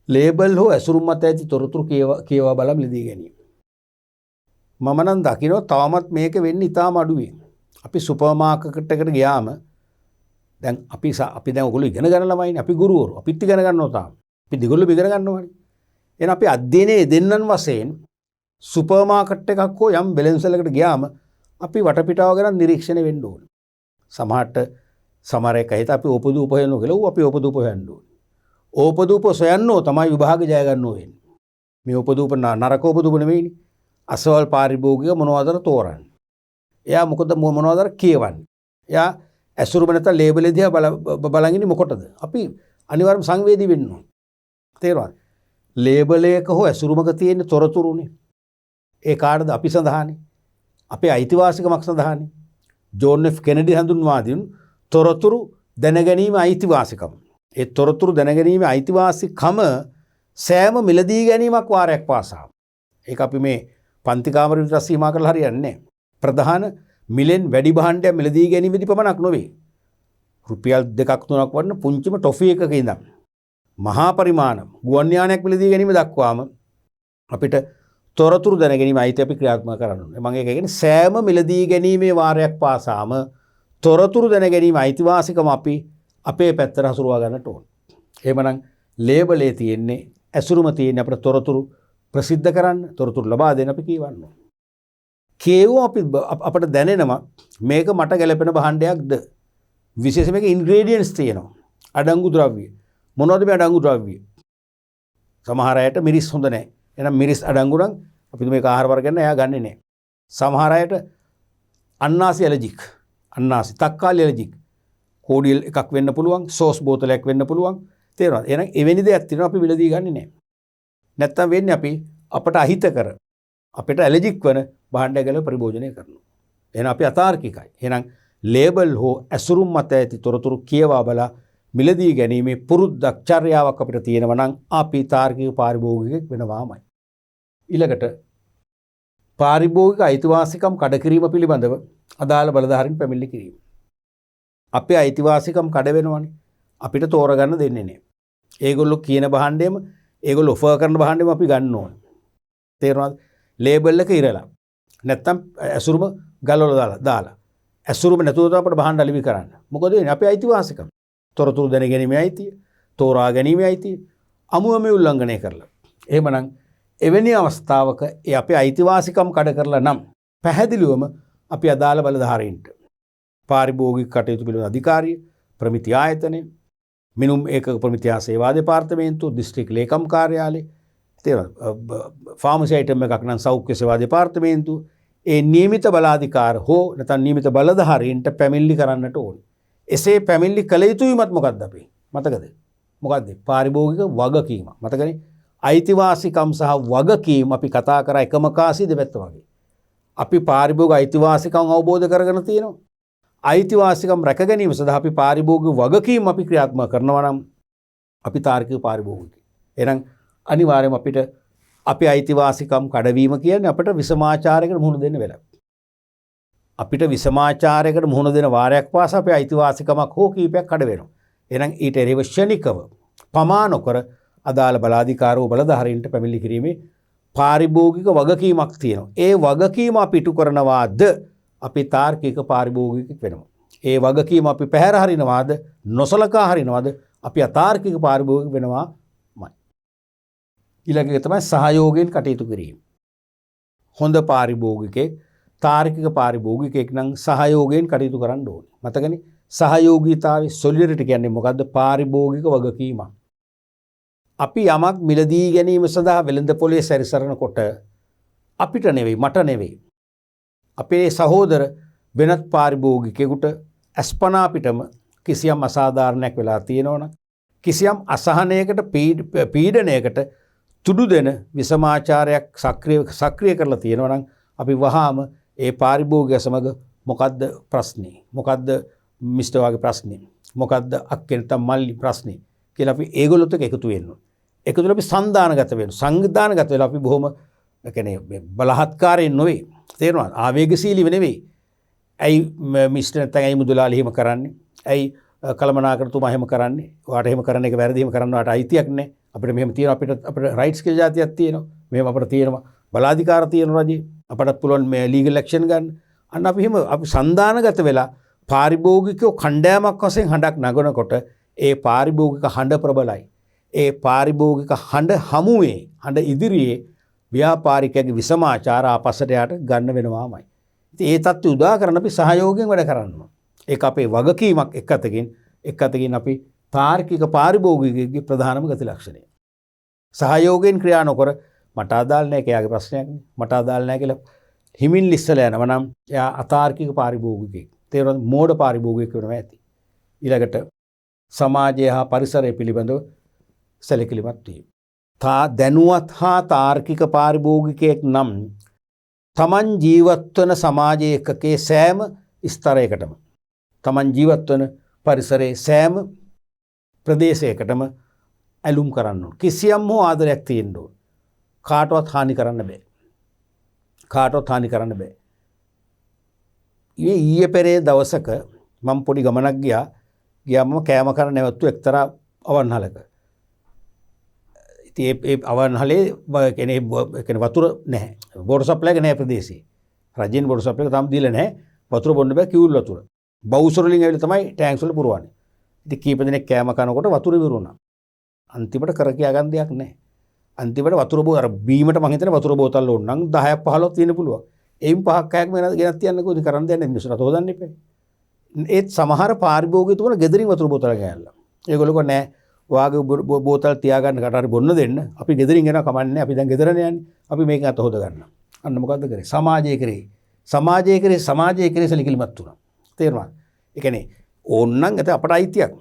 ලේබල් හෝ ඇසුරුම් මත ඇති තොරතුරු කියවා බලා මිලදී ගැනීම. මම නම් දකිනවා තවමත් මේක වෙන්නේ ඉතාම අඩුයි. අපි සුපර් මාකට් එකට ගියාම දැන් අපි දැන් ඔයගොල්ලෝ ඉගෙන ගන්න ළමයිනේ. අපි ගුරුවරු. අපිත් ඉගෙන ගන්නවා තාම. අපි දෙගොල්ලෝ ඉගෙන ගන්නවානේ. එහෙනම් අපි අධ්‍යයනයේ දෙන්නන් වශයෙන් සුපර් මාකට් එකක් හෝ යම් බෙලන්සලකට ගියාම අපි වටපිටාව ගැන නිරීක්ෂණය වෙන්න ඕනේ. සමහර එක හිත අපි ඕපදූප හොයනවා කියලා අපි ඕපදූප හොයන්න ඕනේ. ඕපදූප සොයන්නෝ තමයි විභාග ජය ගන්න ඕනේ. මේ ඕපදූප නරක ඕපදූප නෙවෙයිනේ. අසවල් පාරිභෝගික මොනවදර තෝරන්නේ. එයා මොකද මොනවදර කියවන්නේ. එයා ඇසුරුම නැත්නම් ලේබල් එක දිහා බලන් ඉන්නේ මොකටද? අපි අනිවාර්යයෙන්ම සංවේදී වෙන්න ඕන. තේරුණාද? ලේබල් එක හෝ ඇසුරුමක තියෙන තොරතුරුනේ. ඒ කාටද අපි සඳහානේ. අපේ අයිතිවාසිකමක් සඳහානේ. ජෝන් එෆ් කෙනඩි හඳුන්වා දුන් තොරතුරු දැනගැනීම අයිතිවාසිකම. ඒ තොරතුරු දැනගැනීම අයිතිවාසිකම සෑම මිලදී ගැනීමක් වාරයක් පාසා. ඒක අපි මේ පන්ති කාමරේ විතර සීමා කරලා හරියන්නේ නැහැ. ප්‍රධාන මිලෙන් වැඩි භාණ්ඩයක් මිලදී ගැනීමේදී පමණක් නොවේ. රුපියල් 2ක් 3ක් වන්න පුංචිම ටොෆි එකක ඉඳන් මහා පරිමාණ ගුවන් යානයක් මිලදී ගැනීම දක්වාම අපිට තොරතුරු දැන ගැනීම අයිති අපි ක්‍රියාත්මක කරන්න ඕනේ. මම ඒක කියන්නේ සෑම මිලදී ගැනීමේ වාරයක් පාසාම තොරතුරු දැන ගැනීම අයිතිවාසිකම අපි අපේ පැත්තට හසුරුවා ගන්නට ඕන. එහෙමනම් ලේබලේ තියෙන්නේ ඇසුරුම තියෙන්නේ අපිට තොරතුරු ප්‍රසිද්ධ කරන්න, තොරතුරු ලබා දෙන්න අපි කියවන්න ඕන. කියවුව අපිට දැනෙනවා මේක මට ගැලපෙන භාණ්ඩයක්ද? විශේෂයෙන් මේක ඉන්ග්‍රීඩියන්ට්ස් තියෙනවා. අඩංගු ද්‍රව්‍ය. මොනවද මේ අඩංගු ද්‍රව්‍ය? සමහර අයට මිරිස් හොඳ නැහැ. එහෙනම් මිරිස් අඩංගු නම් අපි මේක ආහාර වර්ග ගන්න එයා ගන්නෙ නැහැ. සමහර අයට අන්නාසි ඇලර්ජික්. අන්නාසි තක්කාලි ඇලර්ජික්. කෝඩියල් එකක් වෙන්න පුළුවන්, සෝස් බෝතලයක් වෙන්න පුළුවන්. තේරෙනවද? එහෙනම් එවැනි දෙයක් තියෙනවා අපි විලදී ගන්නෙ නැහැ. නැත්තම් වෙන්නේ අපි අපට අහිතකර අපිට ඇලර්ජික් වන භාණ්ඩයකල පරිභෝජනය කරනවා. එහෙනම් අපි අතාර්කිකයි. එහෙනම් ලේබල් හෝ ඇසුරුම් මත ඇති තොරතුරු කියවා බලා මිලදී ගැනීමේ පුරුද්දක් චර්යාවක් අපිට තියෙනවා නම් අපි තාර්කික පාරිභෝගිකයෙක් වෙනවාමයි. ඊළඟට පාරිභෝගික අයිතිවාසිකම් කඩකිරීම පිළිබඳව අදාළ බලධාරීන් පැමිණිලි කිරීම. අපේ අයිතිවාසිකම් කඩ වෙනවනේ. අපිට තෝරගන්න දෙන්නේ නැහැ. ඒගොල්ලෝ කියන භාණ්ඩෙම ඒගොල්ලෝ ඔෆර් කරන භාණ්ඩෙම අපි ගන්න ඕනේ. තේරුණාද? ලේබල් එක ඉරලා. නැත්තම් ඇසුරුම ගලවලා දාලා. ඇසුරුම නැතුව තමයි අපිට භාණ්ඩ අලිවි කරන්න. මොකද වෙන්නේ? අපේ අයිතිවාසිකම්. තොරතුරු දැන ගැනීමේ අයිතිය, තෝරා ගැනීමේ අයිතිය අමුම මේ උල්ලංඝනය කරලා. එහෙමනම් එවැනි අවස්ථාවක ඒ අපේ අයිතිවාසිකම් කඩ කරලා නම් පැහැදිලිවම අපි අදාළ බලධාරීන්ට පාරිභෝගික කටයුතු පිළිබඳ අධිකාරිය, ප්‍රමිති ආයතනය, මිනුම් ඒකක ප්‍රමිතියා සේවා දෙපාර්තමේන්තුව, දිස්ත්‍රික් ලේකම් කාර්යාලය, ෆාමසි අයිටම් එකක් නම් සෞඛ්‍ය සේවා දෙපාර්තමේන්තුව, ඒ නියමිත බලාධිකාර හෝ නැත්නම් නියමිත බලධාරීන්ට පැමිණිලි කරන්නට ඕනේ. එසේ පැමිණිලි කළ යුතුයිමත් මොකක්ද අපි? මතකද? මොකක්ද? පාරිභෝගික වගකීම. මතකනේ? අයිතිවාසිකම් සහ වගකීම් අපි කතා කරා එකම කාසිය දෙපැත්ත වගේ. අපි පාරිභෝගික අයිතිවාසිකම් අවබෝධ කරගෙන තියෙනවා. අයිතිවාසිකම් රැක ගැනීම සඳහා අපි පාරිභෝගික වගකීම් අපි ක්‍රියාත්මක කරනවා නම් අපි තාර්කික පාරිභෝගිකයි. එහෙනම් අනිවාර්යයෙන්ම අපිට අපේ අයිතිවාසිකම් කඩවීම කියන්නේ අපිට විසමාචාරයකට මුහුණ දෙන්න වෙලාව. අපිට විසමාචාරයකට මුහුණ දෙන වාරයක් පාසා අපේ අයිතිවාසිකමක් හෝ කීපයක් කඩ වෙනවා. එහෙනම් ඊට එරෙහිව ශනිකව පමා නොකර අදාළ බලාධිකාරෝ බලධාරීන්ට පැමිණිලි කිරීමේ පාරිභෝගික වගකීමක් තියෙනවා. ඒ වගකීම අපි ඉටු කරනවාද අපි තාර්කික පාරිභෝගිකෙක් වෙනවා. ඒ වගකීම අපි පැහැර හරිනවාද නොසලකා හරිනවාද අපි අතාර්කික පාරිභෝගික වෙනවාමයි. ඊළඟ එක තමයි සහයෝගයෙන් කටයුතු කිරීම. හොඳ පාරිභෝගිකෙක් තාර්කික පාරිභෝගිකයෙක් නම් සහයෝගයෙන් කටයුතු කරන්න ඕනේ. මතකනේ? සහයෝගීතාවේ සොලිඩරිටි කියන්නේ මොකද්ද? පාරිභෝගික වගකීමක්. අපි යමක් මිලදී ගැනීම සඳහා වෙළඳ පොලේ සැරිසරනකොට අපිට නෙවෙයි, මට නෙවෙයි, අපේ සහෝදර වෙනත් පාරිභෝගිකයෙකුට අස්පනා පිටම කිසියම් අසාධාරණයක් වෙලා තියෙනවනම්, කිසියම් අසහනයකට පීඩනයකට තුඩු දෙන විසමාචාරයක් සක්‍රිය කරලා තියෙනවනම් අපි වහාම ඒ පාරිභෝගිකය සමග මොකද්ද ප්‍රශ්නේ? මොකද්ද මිස්ටර් වාගේ ප්‍රශ්නේ? මොකද්ද අක්කේ නැත්නම් මල්ලි ප්‍රශ්නේ කියලා අපි ඒගොල්ලොත් එක්ක එකතු වෙන්න ඕනේ. එකතු වෙලා අපි සංදානගත වෙනවා. සංවිධානගත වෙලා අපි බොහොම කියන්නේ බලහත්කාරයෙන් නොවේ. තේරෙනවද? ආවේගශීලීව නෙවෙයි. ඇයි මිස්ටර් නැත්නම් ඇයි මුදලාලි එහෙම කරන්නේ? ඇයි කළමනාකරතුමා එහෙම කරන්නේ? ඔයාට එහෙම කරන එක වැරදි, එහෙම කරන්න ඔයාට අයිතියක් නැහැ. අපිට මෙහෙම තියෙනවා, අපිට රයිට්ස් කියලා જાතියක් තියෙනවා. මෙහෙම අපිට තියෙනවා බලාධිකාර තියෙනවා රජේ. අපටත් පුළුවන් මේ ලීගල් ඇක්ෂන් ගන්න. අන්න අපි එහෙම අපි සංදානගත වෙලා පාරිභෝගිකයෝ කණ්ඩායමක් වශයෙන් හඬක් නගනකොට ඒ පාරිභෝගික හඬ ප්‍රබලයි. ඒ පාරිභෝගික හඬ හමුවේ, හඬ ඉදිරියේ ව්‍යාපාරිකයාගේ විසමාචාර ආපස්සට යට ගන්න වෙනවාමයි. ඉතින් ඒ தත්ත්වය උදා කරන අපි සහයෝගයෙන් වැඩ කරන්න ඕන. ඒක අපේ වගකීමක් එක් අතකින් අපි තාර්කික පාරිභෝගිකයෙකුගේ ප්‍රධානම ගති ලක්ෂණය. සහයෝගයෙන් ක්‍රියා නොකර මට අදාළ නැහැ එයාගේ ප්‍රශ්නයක් නේ. මට අදාළ නැහැ කියලා හිමින් ලිස්සලා යනවා නම් එයා අතාර්කික පාරිභෝගිකයෙක්. තේරුණාද? මෝඩ පාරිභෝගිකයෙක් වෙනවා ඇති. ඊළඟට සමාජය හා පරිසරය පිළිබඳව සැලකිලිමත් වීම. දැනුවත් හා තාර්කික පාරිභෝගිකයෙක් නම් තමන් ජීවත් වන සමාජයකේ සෑම ස්තරයකටම තමන් ජීවත් වන පරිසරයේ සෑම ප්‍රදේශයකටම ඇලුම් කරන්න ඕන. කිසියම් හෝ ආදරයක් තියෙන්න ඕන. කාටවත් හානි කරන්න බෑ. කාටවත් හානි කරන්න බෑ. ඊයේ පෙරේ දවසක මම පොඩි ගමනක් ගියාම කෑම කරන්න නැවතුව එක්තරා අවන්හලක. ඉතින් ඒ අවන්හලේ කියන්නේ වතුර නැහැ. බෝඩ් සප්ලයි එක නැහැ ප්‍රදේශේ. රජෙන් බෝඩ් සප්ලයි එක තාම දීලා නැහැ. වතුර බොන්න බෑ කිවුල් වතුර. බවුසර වලින් ඇවිල්ලා තමයි ටැංක්ස් වල පුරවන්නේ. ඉතින් කීප දෙනෙක් කෑම කනකොට වතුර ඉවරුණා. අන්තිමට කර කියා ගන්න දෙයක් නැහැ. අන්තිමට වතුර අර බීමට මං හිතන්නේ වතුර බෝතල් ඕන නම් 10ක් 15ක් තියෙන්න පුළුවන්. එයින් 5ක් 6ක් වෙන ගෙනත් තියන්නකෝ. ඉතින් කරන්න දෙයක් නැහැ. මිනිස්සුන්ට හොදන්න එපා. ඒත් සමහර පාරිභෝගික තුන ගෙදරින් වතුර බෝතල් ගෑල්ලා. ඒගොල්ලෝ කෝ නෑ ඔයාගේ බෝතල් තියාගන්න කට හරි බොන්න දෙන්න. අපි ගෙදරින් එනවා කමන්නේ. අපි දැන් ගෙදරනේ යන්නේ. අපි මේකෙන් අත හොද ගන්න. අන්න මොකද්ද කරේ? සමාජයේ කරේ සැලකිලිමත් වුණා. තේරුණාද? ඒ කියන්නේ ඕන්නම් ඇත අපට අයිතියක්.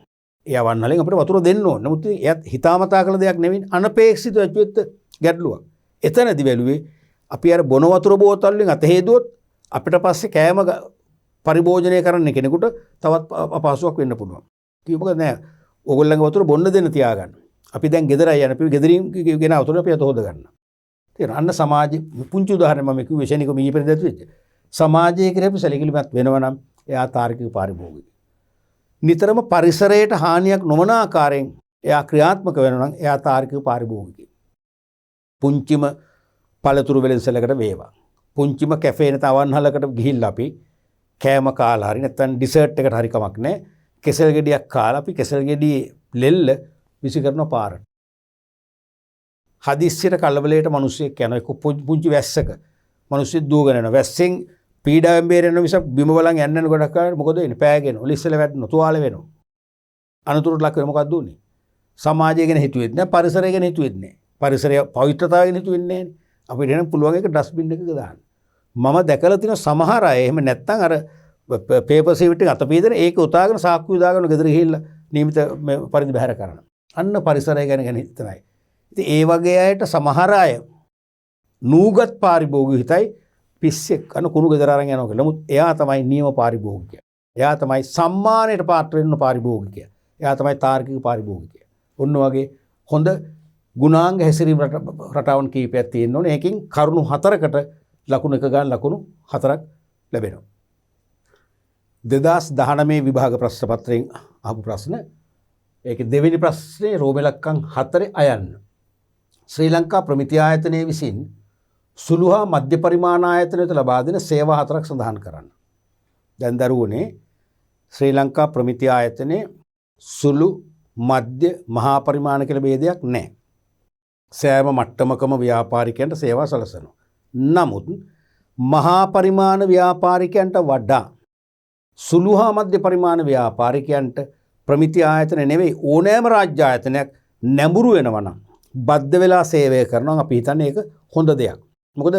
ඒ අවන්නලෙන් අපිට වතුර දෙන්න ඕන. නමුත් එයත් හිතාමතා කළ දෙයක් නෙවෙයි. අනපේක්ෂිත වෙච්ච ගැටලුවක්. එතනදි බැලුවේ අපි අර බොන වතුර බෝතල් වලින් අත හේදුවොත් අපිට පස්සේ කෑම පරිභෝජනය කරන්න කෙනෙකුට තවත් අපහසුයක් වෙන්න පුළුවන්. කිව්වොත් නෑ. ඕගොල්ලන්ගේ වතුර බොන්න දෙන්න තියාගන්න. අපි දැන් ගෙදරයි යන අපි ගෙදරින් ගෙන වතුර අපි අත හොද ගන්න. තේරෙනවද? අන්න සමාජයේ පුංචි උදාහරණ මම කිව්වේ ශනික මීපෙර දැතු වෙච්ච. සමාජයේ කියලා අපි සැලකිලිමත් වෙනවා නම් එයා තාර්කික පාරිභෝගික. නිතරම පරිසරයට හානියක් නොවන ආකාරයෙන් එයා ක්‍රියාත්මක වෙනවා නම් එයා තාර්කික පාරිභෝගිකයෙක්. පුංචිම පළතුරු වෙලෙන්සලකට වේවා. පුංචිම කැෆේ නැත අවන්හලකට ගිහිල්ලා අපි කෑම කාලා හරි නැත්නම් ඩිසර්ට් එකට හරි කමක් නැහැ. කෙසෙල් ගෙඩියක් කාලා අපි කෙසෙල් ගෙඩියේ ලෙල්ල විසි කරන පාරට. හදිස්සියට කලබලයට මිනිස්සෙක් යනවා. එක්ක පුංචි වැස්සක මිනිස්සු දුවගෙන යනවා. වැස්සෙන් පීඩාවෙන් බේරෙන්න මිසක් බිම බලන් යන්න ගොඩක් අය මොකද වෙන්නේ? පෑගෙන ඔලිස්සල වැටෙනවා. තුවාල වෙනවා. අනතුරට ලක් වෙන මොකක්ද උනේ? සමාජය ගැන හිතුවෙත් නැහැ. පරිසරය ගැන හිතුවෙත් නැහැ. පරිසරය පවිත්‍රතාවය ගැන හිතුවෙන්නේ නැහැ. අපිට එනම් පුළුවන් එක ඩස්බින් එකක දාන්න. මම දැකලා තියෙන සමහර අය එහෙම නැත්තම් අර පේපර් සීට් එක අත පීදෙන ඒක උතාගෙන සාක්කුව දාගෙන ගෙදර ගිහිල්ලා නියමිත පරිදි බැහැර කරනවා. අන්න පරිසරය ගැන හිතනයි. ඉතින් ඒ වගේ අයට සමහර අය නූගත් පාරිභෝගික හිතයි පිස්සෙක් අන කුණු ගෙදර අරන් යනවා කියලා. නමුත් එයා තමයි නියම පාරිභෝගිකයා. එයා තමයි සම්මානයට පාත්‍ර වෙන්න පාරිභෝගිකයා. එයා තමයි තාර්කික පාරිභෝගිකයා. ඔන්න වගේ හොඳ ගුණාංග හැසිරීම රටාවන් කීපයක් තියෙන්න ඕනේ. ඒකෙන් කරුණු 4කට ලකුණු 1 ගන්න ලකුණු 4ක් ලැබෙනවා. 2019 විභාග ප්‍රශ්න පත්‍රයෙන් අහපු ප්‍රශ්න. ඒකේ දෙවෙනි ප්‍රශ්නේ රෝම ඉලක්කම් 4 අයන්න. ශ්‍රී ලංකා ප්‍රමිති ආයතනයේ විසින් සුළු හා මධ්‍ය පරිමාණ ආයතනයට ලබා දෙන සේවා 4ක් සඳහන් කරන්න. දැන් දරුවනේ ශ්‍රී ලංකා ප්‍රමිති ආයතනයේ සුළු මධ්‍ය මහා පරිමාණ කියලා ભેදයක් නැහැ. සෑම මට්ටමකම ව්‍යාපාරිකයන්ට සේවා සලසනවා. නමුත් මහා පරිමාණ ව්‍යාපාරිකයන්ට වඩා සුළු හා මධ්‍ය පරිමාණ ව්‍යාපාරිකයන්ට ප්‍රමිති ආයතන නෙවෙයි ඕනෑම රාජ්‍ය ආයතනයක් නැඹුරු වෙනවා නම් බද්ධ වෙලා සේවය කරනවා. අපි හිතන්නේ ඒක හොඳ දෙයක්. මොකද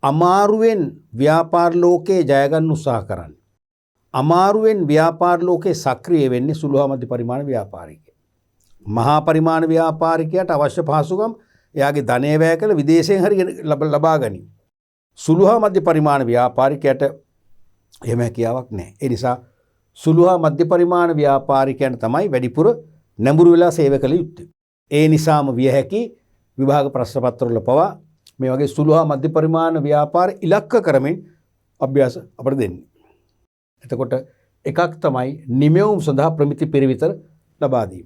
අමාරුවෙන් ව්‍යාපාර ලෝකේ ජය ගන්න උත්සාහ කරන්නේ. අමාරුවෙන් ව්‍යාපාර ලෝකේ සක්‍රිය වෙන්නේ සුළු හා මධ්‍ය පරිමාණ ව්‍යාපාරිකයෝ. මහා පරිමාණ ව්‍යාපාරිකයාට අවශ්‍ය පහසුකම් එයාගේ ධනය වැය කළ විදේශයෙන් හරි ලබා ගනි. සුළු හා මධ්‍ය පරිමාණ ව්‍යාපාරිකයට එහෙම හැකියාවක් නැහැ. ඒ නිසා සුළු හා මධ්‍ය පරිමාණ ව්‍යාපාරිකයන් තමයි වැඩිපුර නැඹුරු වෙලා සේවය කළ යුත්තේ. ඒ නිසාම විය හැකි විභාග ප්‍රශ්න පත්‍රවල පවා මේ වගේ සුළු හා මධ්‍ය පරිමාණ ව්‍යාපාර ඉලක්ක කරමින් අභ්‍යාස අපට දෙන්නේ. එතකොට එකක් තමයි නිමෙවුම් සඳහා ප්‍රමිති පිරිවිතර ලබා දීම.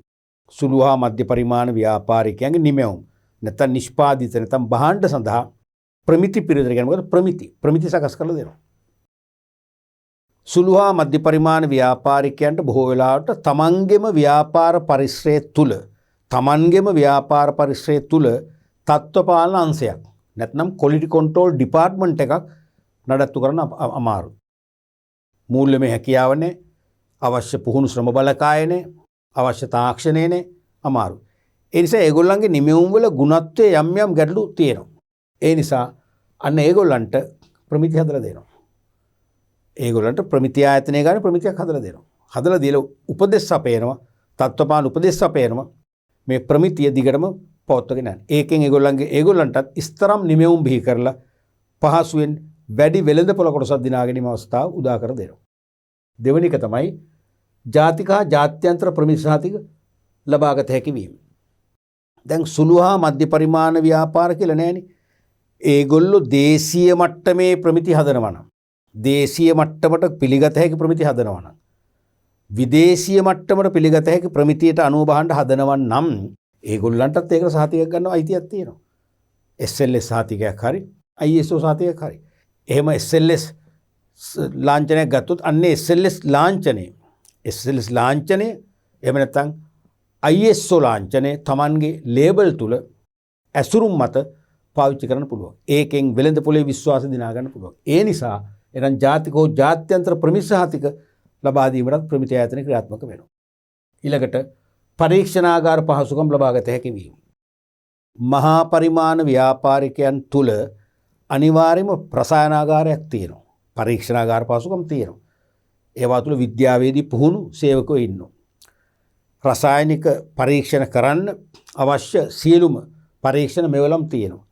සුළු හා මධ්‍ය පරිමාණ ව්‍යාපාරිකයන්ගේ නිමෙවුම් නැත්නම් නිෂ්පාදිත නැත්නම් භාණ්ඩ සඳහා ප්‍රමිති පිරිවිතර කියන්නේ මොකද? ප්‍රමිති සකස් කරලා දෙනවා. සුළු හා මධ්‍ය පරිමාණ ව්‍යාපාරිකයන්ට බොහෝ වෙලාවට තමන්ගේම ව්‍යාපාර පරිශ්‍රය තුල තත්ත්ව පාලන අංශයක් නැත්නම් ක්වොලිටි කන්ට්‍රෝල් ඩිපාර්ට්මන්ට් එකක් නඩත්තු කරන්න අමාරුයි. මූල්‍යමය හැකියාව නැහැ, අවශ්‍ය පුහුණු ශ්‍රම බලකාය නැහැ, අවශ්‍ය තාක්ෂණය නැහැ, අමාරුයි. ඒ නිසා ඒගොල්ලන්ගේ නිමෙවුම් වල ගුණත්වයේ යම් ගැටලු තියෙනවා. ඒ නිසා අන්න ඒගොල්ලන්ට ප්‍රමිති හදලා දෙනවා. ඒගොල්ලන්ට ප්‍රමිති ආයතනය ගානේ ප්‍රමිතියක් හදලා දෙනවා. හදලා දීලා උපදෙස් අපේනවා, තත්ත්වපාල උපදෙස් අපේනවා. මේ ප්‍රමිතිය දිගටම පවත්වාගෙන යන්න. ඒකෙන් ඒගොල්ලන්ටත් ඉස්තරම් නිමෙවුම් බිහි කරලා පහසුවෙන් වැඩි වෙළඳපොළ කොටසක් දිනා ගැනීම අවස්ථාව උදා කර දෙනවා. දෙවෙනි එක තමයි ජාතික හා ජාත්‍යන්තර ප්‍රමිති සහතික ලබාගත හැකි වීම. දැන් සුළු හා මධ්‍ය පරිමාණ ව්‍යාපාර කියලා නෑනේ. ඒගොල්ලෝ දේශීය මට්ටමේ ප්‍රමිති හදනවා නම්, දේශීය මට්ටමට පිළිගත හැකි ප්‍රමිති හදනවා නම්, විදේශීය මට්ටමට පිළිගත හැකි ප්‍රමිතියට අනුව බහන්න හදනවා නම් ඒගොල්ලන්ටත් ඒකට සහතිකයක් ගන්න අයිතියක් තියෙනවා. SLS සහතිකයක් හරි ISO සහතිකයක් හරි. එහෙම SLS ලාංඡනයක් ගත්තොත් අන්නේ SLS ලාංඡනය එහෙම නැත්නම් ISO ලාංඡනය Tamanගේ ලේබල් තුල ඇසුරුම් මත පාවිච්චි කරන්න පුළුවන්. ඒකෙන් වෙළඳ පොලේ විශ්වාසය දිනා ගන්න පුළුවන්. ඒ නිසා එනම් ජාතික හෝ ජාත්‍යන්තර ප්‍රමිති සහතික ලබා දීමට ප්‍රමිති ආයතන ක්‍රියාත්මක වෙනවා. ඊළඟට පරීක්ෂණාගාර පහසුකම් ලබාගත හැකි වීම. මහා පරිමාණ ව්‍යාපාරිකයන් තුල අනිවාර්යයෙන්ම ප්‍රසායනාගාරයක් තියෙනවා. පරීක්ෂණාගාර පහසුකම් තියෙනවා. ඒවා තුල විද්‍යාවේදී පුහුණු සේවකයෝ ඉන්නවා. රසායනික පරීක්ෂණ කරන්න අවශ්‍ය සියලුම පරීක්ෂණ මෙවලම් තියෙනවා.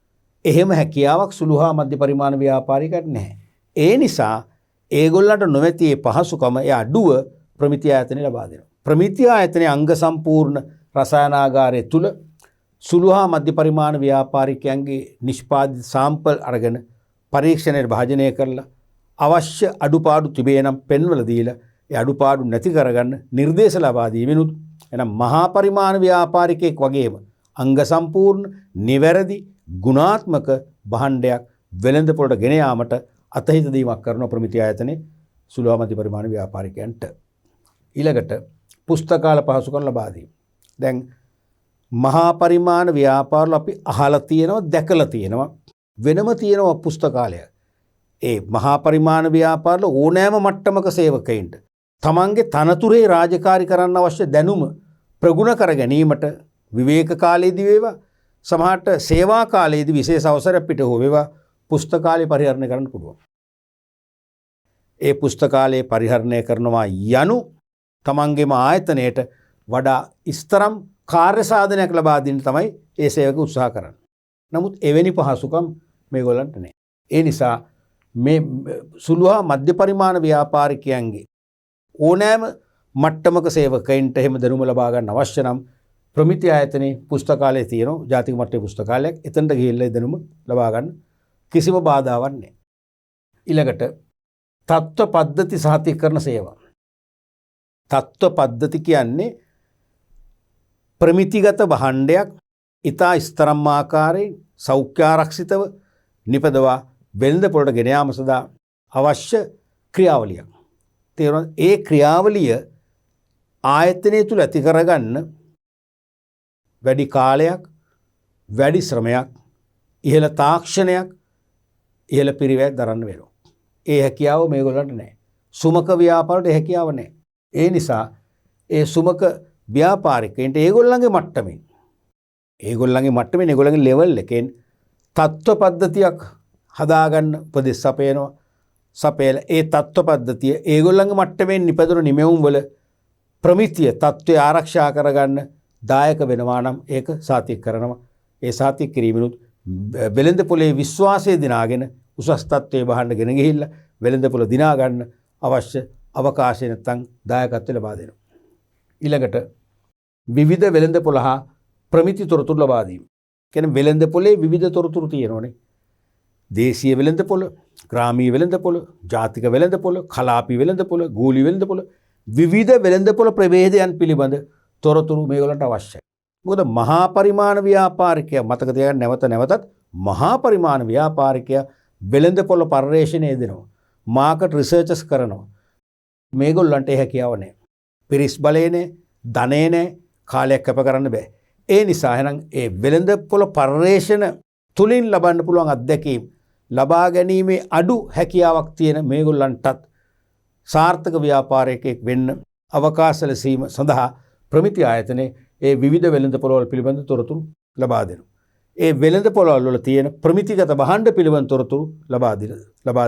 එහෙම හැකියාවක් සුළු හා මධ්‍ය පරිමාණ ව්‍යාපාරිකයන්ට නැහැ. ඒ නිසා ඒගොල්ලන්ට නොමැති මේ පහසුකම ඒ අඩුව ප්‍රමිති ආයතනය ලබා දෙනවා. ප්‍රමිති ආයතනයේ අංග සම්පූර්ණ රසායනාගාරය තුල සුළු හා මධ්‍ය පරිමාණ ව්‍යාපාරිකයන්ගේ නිෂ්පාදිත සාම්පල් අරගෙන පරීක්ෂණයට භාජනය කරලා අවශ්‍ය අඩුපාඩු තිබේ නම් පෙන්වලා දීලා ඒ අඩුපාඩු නැති කරගන්න නිර්දේශ ලබා දීමෙනුත් එනම් මහා පරිමාණ ව්‍යාපාරිකයෙක් වගේම අංග සම්පූර්ණ නිවැරදි ගුණාත්මක භාණ්ඩයක් වෙළඳ පොළට ගෙන යාමට අතහිත දීමක් කරන ප්‍රමිති ආයතනයේ සුළු හා මධ්‍ය පරිමාණ ව්‍යාපාරිකයන්ට. ඊළඟට පුස්තකාල පහසුකම් ලබා දීම. දැන් මහා පරිමාණ ව්‍යාපාරවල අපි අහලා තියෙනවා, දැකලා තියෙනවා, වෙනම තියෙනවා පුස්තකාලය. ඒ මහා පරිමාණ ව්‍යාපාරවල ඕනෑම මට්ටමක සේවකයින්ට තමන්ගේ තනතුරේ රාජකාරී කරන්න අවශ්‍ය දැනුම ප්‍රගුණ කර ගැනීමට විවේක කාලයේදී වේවා, සමහරට සේවා කාලයේදී විශේෂ අවසරයක් පිට හෝ වේවා පුස්තකාලය පරිහරණය කරන්න පුළුවන්. ඒ පුස්තකාලය පරිහරණය කරනවා යනු තමන්ගේම ආයතනයට වඩා ඉස්තරම් කාර්ය සාධනයක් ලබා දෙන්න තමයි ඒ සේවක උත්සාහ කරන්නේ. නමුත් එවැනි පහසුකම් මේගොල්ලන්ට නැහැ. ඒ නිසා මේ සුළු හා මධ්‍ය පරිමාණ ව්‍යාපාරිකයන්ගේ ඕනෑම මට්ටමක සේවකයින්ට එහෙම දැනුම ලබා ගන්න අවශ්‍ය නම් ප්‍රමිති ආයතනයේ පුස්තකාලය තියෙනවා. ජාතික මට්ටමේ පුස්තකාලයක්. එතනට ගිහිල්ලා දැනුම ලබා ගන්න කිසිම බාධාවක් නැහැ. ඊළඟට තත්ත්ව පද්ධති සහතිකරණ සේවා. තත්ත්ව පද්ධති කියන්නේ ප්‍රමිතිගත භාණ්ඩයක් ඉතා ස්තරම් ආකාරයෙන් සෞඛ්‍ය ආරක්ෂිතව නිපදවා වෙළඳ පොළට ගෙන යාම සඳහා අවශ්‍ය ක්‍රියාවලියක්. තේරුණාද? ඒ ක්‍රියාවලිය ආයතනය තුල ඇති කරගන්න වැඩි කාලයක්, වැඩි ශ්‍රමයක්, ඉහළ තාක්ෂණයක්, ඉහළ පිරිවැයක් දරන්න වෙනවා. ඒ හැකියාව මේගොල්ලන්ට නැහැ. සුමක ව්‍යාපාරයට හැකියාව නැහැ. ඒ නිසා ඒ සුමක ව්‍යාපාරිකයන්ට ඒගොල්ලන්ගේ මට්ටමින් ඒගොල්ලන්ගේ ලෙවල් එකෙන් තත්ත්ව පද්ධතියක් හදාගන්න උපදෙස් අපේනවා. සපේල ඒ තත්ත්ව පද්ධතිය ඒගොල්ලන්ගේ මට්ටමෙන් නිපදවන නිමෙවුම් වල ප්‍රමිතිය තත්ත්වය ආරක්ෂා කරගන්න දායක වෙනවා නම් ඒක සාතික කරනවා. ඒ සාතික කිරීමනුත් වෙළඳ පොලේ විශ්වාසය දිනාගෙන උසස් තත්ත්වයේ බහන්න ගෙන ගිහිල්ලා වෙළඳ පොල දිනා ගන්න අවශ්‍ය අවකාශය නැත්නම් දායකත්වය ලබා දෙනවා. ඊළඟට විවිධ වෙළඳ පොළ හා ප්‍රමිති තොරතුරු ලබා දීම. කියන්නේ වෙළඳ පොලේ විවිධ තොරතුරු තියෙනවනේ. දේශීය වෙළඳ පොළ, ග්‍රාමීය වෙළඳ පොළ, ජාතික වෙළඳ පොළ, කලාපී වෙළඳ පොළ, ගෝලී වෙළඳ පොළ, විවිධ වෙළඳ පොළ ප්‍රභේදයන් පිළිබඳ තොරතුරු මේගොල්ලන්ට අවශ්‍යයි. මොකද මහා පරිමාණ ව්‍යාපාරිකයා මතක තියාගන්න නැවතත් මහා පරිමාණ ව්‍යාපාරිකයා වෙළඳ පොළ පර්යේෂණය දෙනවා. මාකට් රිසර්චස් කරනවා. මේගොල්ලන්ට ඒ හැකියාව නැහැ. පිරිස් බලය නැහැ, ධනෙ නැහැ, කාලයක් කැප කරන්න බෑ. ඒ නිසා එහෙනම් ඒ වෙළඳ පොළ පර්යේෂණ තුලින් ලබන්න පුළුවන් අත්දැකීම් ලබා ගැනීමේ අඩු හැකියාවක් තියෙන මේගොල්ලන්ටත් සාර්ථක ව්‍යාපාරිකයෙක් වෙන්න අවකාශ ලැබීම සඳහා ප්‍රමිති ආයතනයේ ඒ විවිධ වෙළඳ පොළවල් පිළිබඳ තොරතුරු ලබා දෙනවා. ඒ වෙළඳ පොළවල් වල තියෙන ප්‍රමිතිගත භාණ්ඩ පිළිබඳ තොරතුරු ලබා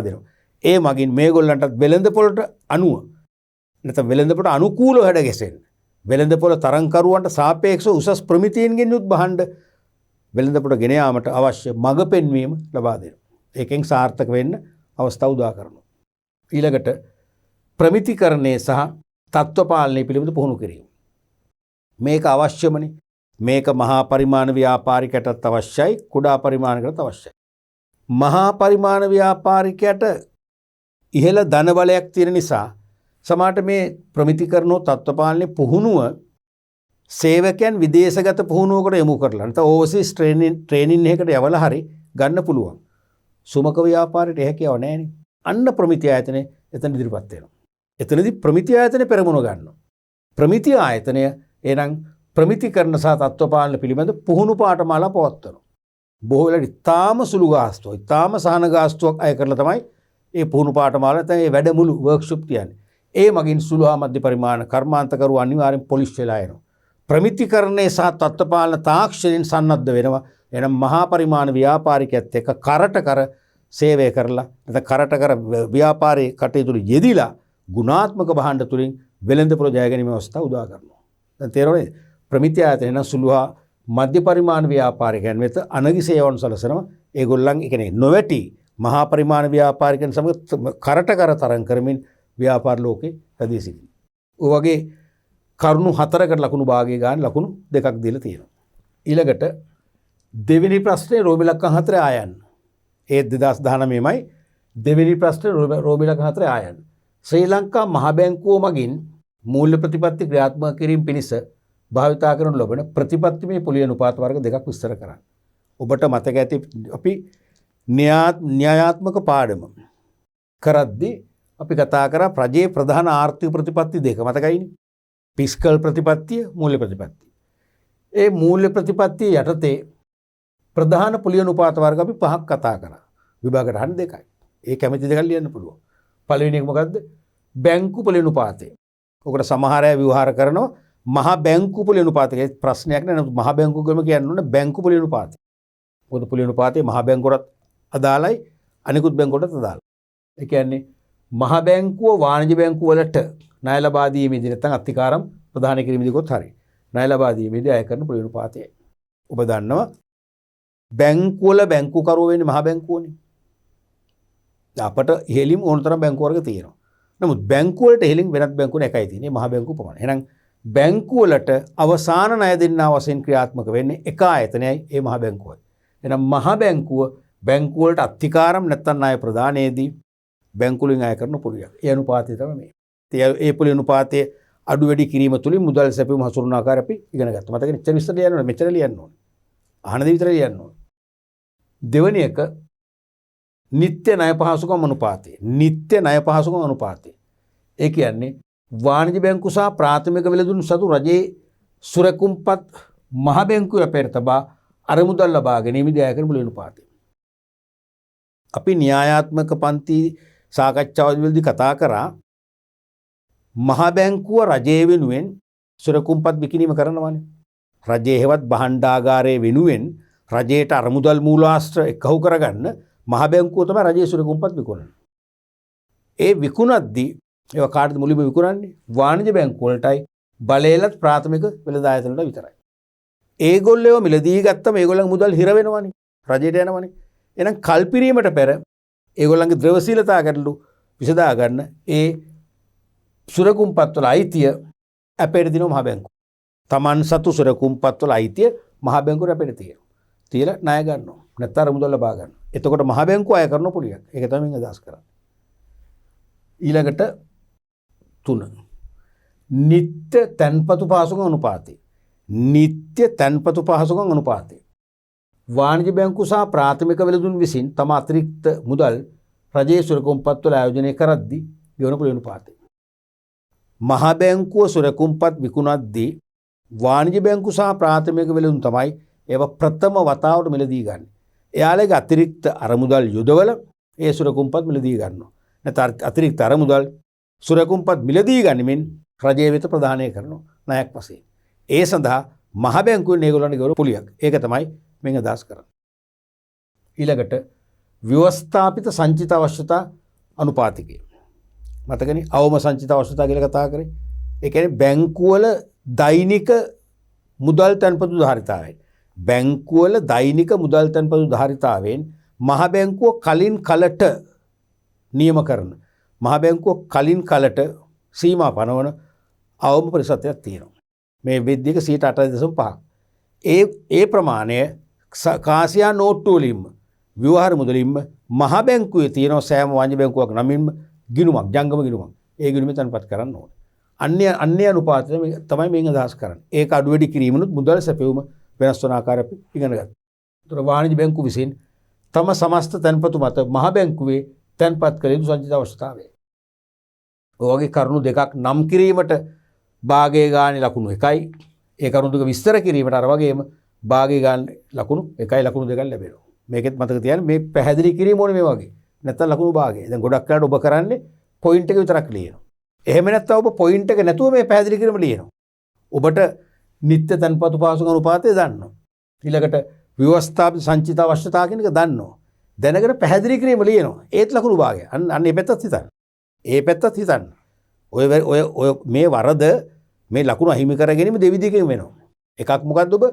දෙනවා. ඒ මගින් මේගොල්ලන්ටත් වෙළඳපොළට අනුව නැත්නම් වෙළඳපොළට අනුකූලව හැඩ ගැසෙන්න. වෙළඳපොළ තරංකරුවන්ට සාපේක්ෂව උසස් ප්‍රමිතියින්ගෙන් යුත් භාණ්ඩ වෙළඳපොළට ගෙන යාමට අවශ්‍ය මඟ පෙන්වීම ලබා දෙනවා. ඒකෙන් සාර්ථක වෙන්න අවස්ථාව උදා කරනවා. ඊළඟට ප්‍රමිතිකරණය සහ තත්ත්ව පාලනය පිළිබඳ පුහුණු කිරීම. මේක අවශ්‍යමනේ. මේක මහා පරිමාණ ව්‍යාපාරිකයටත් අවශ්‍යයි, කුඩා පරිමාණයකටත් අවශ්‍යයි. මහා පරිමාණ ව්‍යාපාරිකයට ඉහළ ධන බලයක් තියෙන නිසා සමහරට මේ ප්‍රමිතිකරණෝ තත්ත්ව පාලනයේ පුහුණුව සේවකයන් විදේශගත පුහුණුවකට යොමු කරලා නැත්නම් ඕවර්සීස් ට්‍රේනින් එකකට යවලා හරි ගන්න පුළුවන්. සුමක ව්‍යාපාරයට හැකියාව නැහැනේ. අන්න ප්‍රමිති ආයතනය එතන ඉදිරිපත් වෙනවා. එතනදී ප්‍රමිති ආයතනය පෙරමුණ ගන්නවා. ප්‍රමිති ආයතනය එනම් ප්‍රමිතිකරණ සහ තත්ත්ව පාලන පිළිබඳ පුහුණු පාඨමාලා පවත්වනවා. බොහෝ වෙලාවට ඉතාම සුළු ගාස්තුවක්, ඉතාම සහන ගාස්තුවක් අය කරලා තමයි මේ පුහුණු පාඨමාලා නැත්නම් මේ වැඩමුළු වර්ක්ෂොප් කියන්නේ. ඒ මගින් සුළු හා මධ්‍ය පරිමාණ කර්මාන්තකරු අනිවාර්යෙන් පොලිෂ් වෙලා එනවා. ප්‍රමිතිකරණයේ සහ තත්ත්ව පාලන තාක්ෂණයෙන් සන්නද්ධ වෙනවා. එනම් මහා පරිමාණ ව්‍යාපාරිකයත් එක්ක කරට කර සේවය කරලා නැත්නම් කරට කර ව්‍යාපාරයේ කටයුතු යෙදিলা ගුණාත්මක භාණ්ඩ තුලින් වෙළඳපොළ ජය ගැනීම අවස්ථාව උදා කරනවා. දැන් තේරෙන්නේ ප්‍රමිති ආයතන නම් සුළු හා මධ්‍ය පරිමාණ ව්‍යාපාරිකයන් වෙත අනගි සේවවන් සලසනවා. ඒගොල්ලන් ඒ කියන්නේ නොවැටි මහා පරිමාණ ව්‍යාපාරිකයන් සමග කරට කර තරම් කරමින් ව්‍යාපාර ලෝකේ රැඳී සිටිනවා. ඔය වගේ කරුණු 4කට ලකුණු භාගය ගන්න ලකුණු 2ක් දීලා තියෙනවා. ඊළඟට දෙවෙනි ප්‍රශ්නේ රෝබි ලක්කම් 4 ආයන්න. ඒ 2019මයි දෙවෙනි ප්‍රශ්නේ රෝබි ලක්කම් 4 ආයන්න. ශ්‍රී ලංකා මහ බැංකුව මගින් මූල්‍ය ප්‍රතිපත්ති ක්‍රියාත්මක කිරීම පිණිස භාවිතා කරනු ලබන ප්‍රතිපත්තිමය පොලි අනුපාත වර්ග 2ක් විස්තර කරන්න. ඔබට මතක ඇති අපි න්‍යායාත්මක පාඩම කරද්දී අපි කතා කරා රජයේ ප්‍රධාන ආර්ථික ප්‍රතිපත්ති දෙක මතකයිනේ. ෆිස්කල් ප්‍රතිපත්තිය, මූල්‍ය ප්‍රතිපත්තිය. ඒ මූල්‍ය ප්‍රතිපත්තිය යටතේ ප්‍රධාන පොලි අනුපාත වර්ග අපි 5ක් කතා කරා. විභාගයට අහන්න 2යි. ඒ කැමැති දෙකක් ලියන්න පුළුවන්. පළවෙනි එක මොකද්ද? බැංකු පොලි අනුපාතය. ඔකට සමහර අය විවහාර කරනවා මහා බැංකු පොලි අනුපාතය. ප්‍රශ්නයක් නෑ. නමුත් මහා බැංකු ගම කියන්න ඕනේ බැංකු පොලි අනුපාතය. මොකද පොලි අනුපාතය මහා බැංකුවටත් අදාළයි, අනිකුත් බැංකුවටත් අදාළයි. ඒ කියන්නේ මහා බැංකුව වාණිජ බැංකුව වලට ණය ලබා දීමේදී නැත්නම් අත්තිකාරම් ප්‍රදානය කිරීමේදී කොත් හරි. ණය ලබා දීමේදී අය කරන පොලි අනුපාතයයි. ඔබ දන්නවා බැංකුවල බැංකුකරුවෝ වෙන්නේ මහා බැංකුවනේ. අපට ඉහළින් ඕනතරම් බැංකු වර්ග තියෙනවා. නමුත් බැංකු වලට ඉහළින් වෙනත් බැංකුවල එකයි තියෙන්නේ මහා බැංකුව පමණයි. එහෙනම් බැංකු වලට අවසාන ණය දෙන්නා වශයෙන් ක්‍රියාත්මක වෙන්නේ එක ආයතනයයි ඒ මහා බැංකුවයි. එහෙනම් මහා බැංකුව බැංකු වලට අත්තිකාරම් නැත්නම් ණය ප්‍රදානයේදී බැංකු වලින් අය කරන පොලියක්. ඒ අනුපාතය තමයි මේ. ඒ පොලි අනුපාතයේ අඩු වැඩි කිරීම තුලින් මුදල් සැපයීම හසුරුවන ආකාරය අපි ඉගෙන ගත්තා. මතකනේ මෙච්චර විස්තර ලියන්න ඕනේ, මෙච්චර ලියන්න ඕනේ. අහන දේ විතර ලියන්න ඕනේ. දෙවෙනි එක නිත්‍ය ණය පහසුකම් අනුපාතය. නිත්‍ය ණය පහසුකම් අනුපාතය. ඒ කියන්නේ වාණිජ බැංකු සහ ප්‍රාථමික වෙළඳුන් සතු රජයේ සුරකුම්පත් මහ බැංකුව පෙර තබා අරමුදල් ලබා ගැනීමදී අය කරන මුල් අනුපාතය. අපි න්‍යායාත්මක පන්ති සාකච්ඡාවලදී කතා කරා මහ බැංකුව රජයේ වෙනුවෙන් සුරකුම්පත් විකිණීම කරනවානේ. රජයේ හෙවත් භාණ්ඩාගාරයේ වෙනුවෙන් රජයට අරමුදල් මූලාශ්‍ර එකහු කරගන්න මහ බැංකුව තමයි රජයේ සුරකුම්පත් විකුණන්නේ. ඒ විකුණද්දී ඒවා කාටද මුලින්ම විකුණන්නේ? වාණිජ බැංකුව වලටයි බලයලත් ප්‍රාථමික වෙළඳ ආයතන වලට විතරයි. ඒගොල්ලෝ මිලදී ගත්තම ඒගොල්ලන්ගේ මුදල් හිර වෙනවනේ. රජයට යනවනේ. එහෙනම් කල්පිරීමට පෙර ඒගොල්ලන්ගේ ද්‍රවශීලතා ගැටලු විසඳා ගන්න ඒ සුරකුම්පත් වල අයිතිය අපේට දිනව මහ බැංකුව. Taman සතු සුරකුම්පත් වල අයිතිය මහ බැංකුවට අපේට තියෙනවා. තියලා ණය ගන්නවා. නැත්නම් අර මුදල් ලබා ගන්නවා. එතකොට මහ බැංකුව අය කරන පොලියක්. ඒක තමයි මම අදහස් කරන්නේ. ඊළඟට 3. නිත්‍ය තන්පතු පහසුකම් අනුපාතය. නිත්‍ය තන්පතු පහසුකම් අනුපාතය. වාණිජ බැංකු සහ ප්‍රාථමික වෙළඳුන් විසින් තම අතිරික්ත මුදල් රජයේ සුරකුම්පත් වල ආයෝජනය කරද්දී ගෙවන පොලි අනුපාතය. මහ බැංකුව සුරකුම්පත් විකුණද්දී වාණිජ බැංකු සහ ප්‍රාථමික වෙළඳුන් තමයි ඒව ප්‍රථම වතාවට මිලදී ගන්න. එයාලගේ අතිරික්ත අරමුදල් යොදවල ඒ සුරකුම්පත් මිලදී ගන්නවා. නැත්නම් අතිරික්ත අරමුදල් සුරකුම්පත් මිලදී ගනිමින් රජයේ වෙත ප්‍රදානය කරනවා ණයක් වශයෙන්. ඒ සඳහා මහ බැංකුවෙන් ඒගොල්ලන්ට ගෙවන පොලියක්. ඒක තමයි මෙන් අදහස් කරන්නේ. ඊළඟට ව්‍යවස්ථාපිත සංචිත අවශ්‍යතා අනුපාතිකය. මතකනේ අවම සංචිත අවශ්‍යතා කියලා කතා කරේ. ඒ කියන්නේ බැංකුවල දෛනික මුදල් තැන්පතු ධාරිතාවයෙන් බැංකුවල දෛනික මුදල් තැන්පතු ධාරිතාවෙන් මහ බැංකුව කලින් කලට නියම කරන මහ බැංකුව කලින් කලට සීමා පනවන අවම ප්‍රතිශතයක් තියෙනවා. මේ විද්‍යක 8.5%. ඒ ප්‍රමාණය කාසියා නෝට්ටු වලින්ම ව්‍යවහාර මුදලින්ම මහ බැංකුවේ තියෙන සෑම වාණිජ බැංකුවක් නමින්ම ගිණුමක් ජංගම ගිණුමක්. ඒ ගිණුම තැන්පත් කරන්න ඕනේ. අන්‍ය අනුපාතය තමයි මේක අදහස් කරන්නේ. ඒක අඩු වැඩි කිරීමනොත් මුදල් සැපයුම වෙනස් වන ආකාරය අපි ඉගෙන ගත්තා. ඒතර වාණිජ බැංකුව විසින් තම සමස්ත තැන්පතු මත මහ බැංකුවේ තැන්පත් කළ යුතු සංචිත අවශ්‍යතාවය. ඔයගේ කරුණු දෙකක් නම් කිරීමට භාගයේ ගානේ ලකුණු 1යි. ඒ කරුණු දෙක විස්තර කිරීමට අර වගේම භාගයේ ගානේ ලකුණු 1යි ලකුණු 2ක් ලැබෙනවා. මේකෙත් මතක තියාගන්න මේ පැහැදිලි කිරීම ඕනේ මේ වගේ. නැත්නම් ලකුණු භාගය. දැන් ගොඩක් වෙලාවට ඔබ කරන්නේ පොයින්ට් එක විතරක් ලියනවා. එහෙම නැත්නම් ඔබ පොයින්ට් එක නැතුව මේ පැහැදිලි කිරීම ලියනවා. ඔබට නිත්‍ය තන්පතු පාසුක අනුපාතය දන්නවා. ඊළඟට ව්‍යවස්ථාපිත සංචිත අවශ්‍යතා කියන එක දන්නවා. දැනගෙන පැහැදිලි කිරීම ලියනවා. ඒත් ලකුණු භාගය. අන්න ඒ පැත්තත් හිතන්න. ඒ පැත්තත් හිතන්න. ඔය මේ වරද මේ ලකුණු අහිමි කර ගැනීම දෙවිදිහකින් වෙනවා. එකක් මොකද්ද ඔබ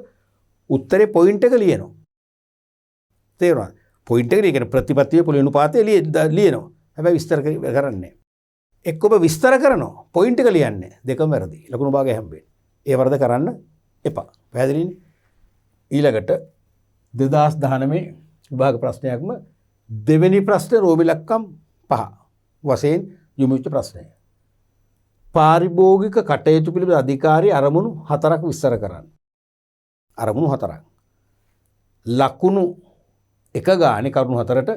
උත්තරේ පොයින්ට් එක ලියනවා. තේරුණාද? පොයින්ට් එක කියන්නේ ප්‍රතිපත්තියේ පොළොව අනුපාතය ලියනවා. හැබැයි විස්තර කරන්නේ. එක්ක ඔබ විස්තර කරනවා පොයින්ට් එක ලියන්නේ. දෙකම වැරදි. ලකුණු භාගය හැම්බෙන්නේ. ඒ වරද කරන්න එපා. පැහැදිලිනේ? ඊළඟට 2019 විභාග ප්‍රශ්නයක්ම දෙවෙනි ප්‍රශ්නේ රෝම ඉලක්කම් 5 වශයෙන් යොමු වෙච්ච ප්‍රශ්නය. පාරිභෝගික කටයුතු පිළිබඳ අධිකාරී අරමුණු 4ක් විස්තර කරන්න. අරමුණු 4ක්. ලකුණු එක ගානේ කරුණු 4ට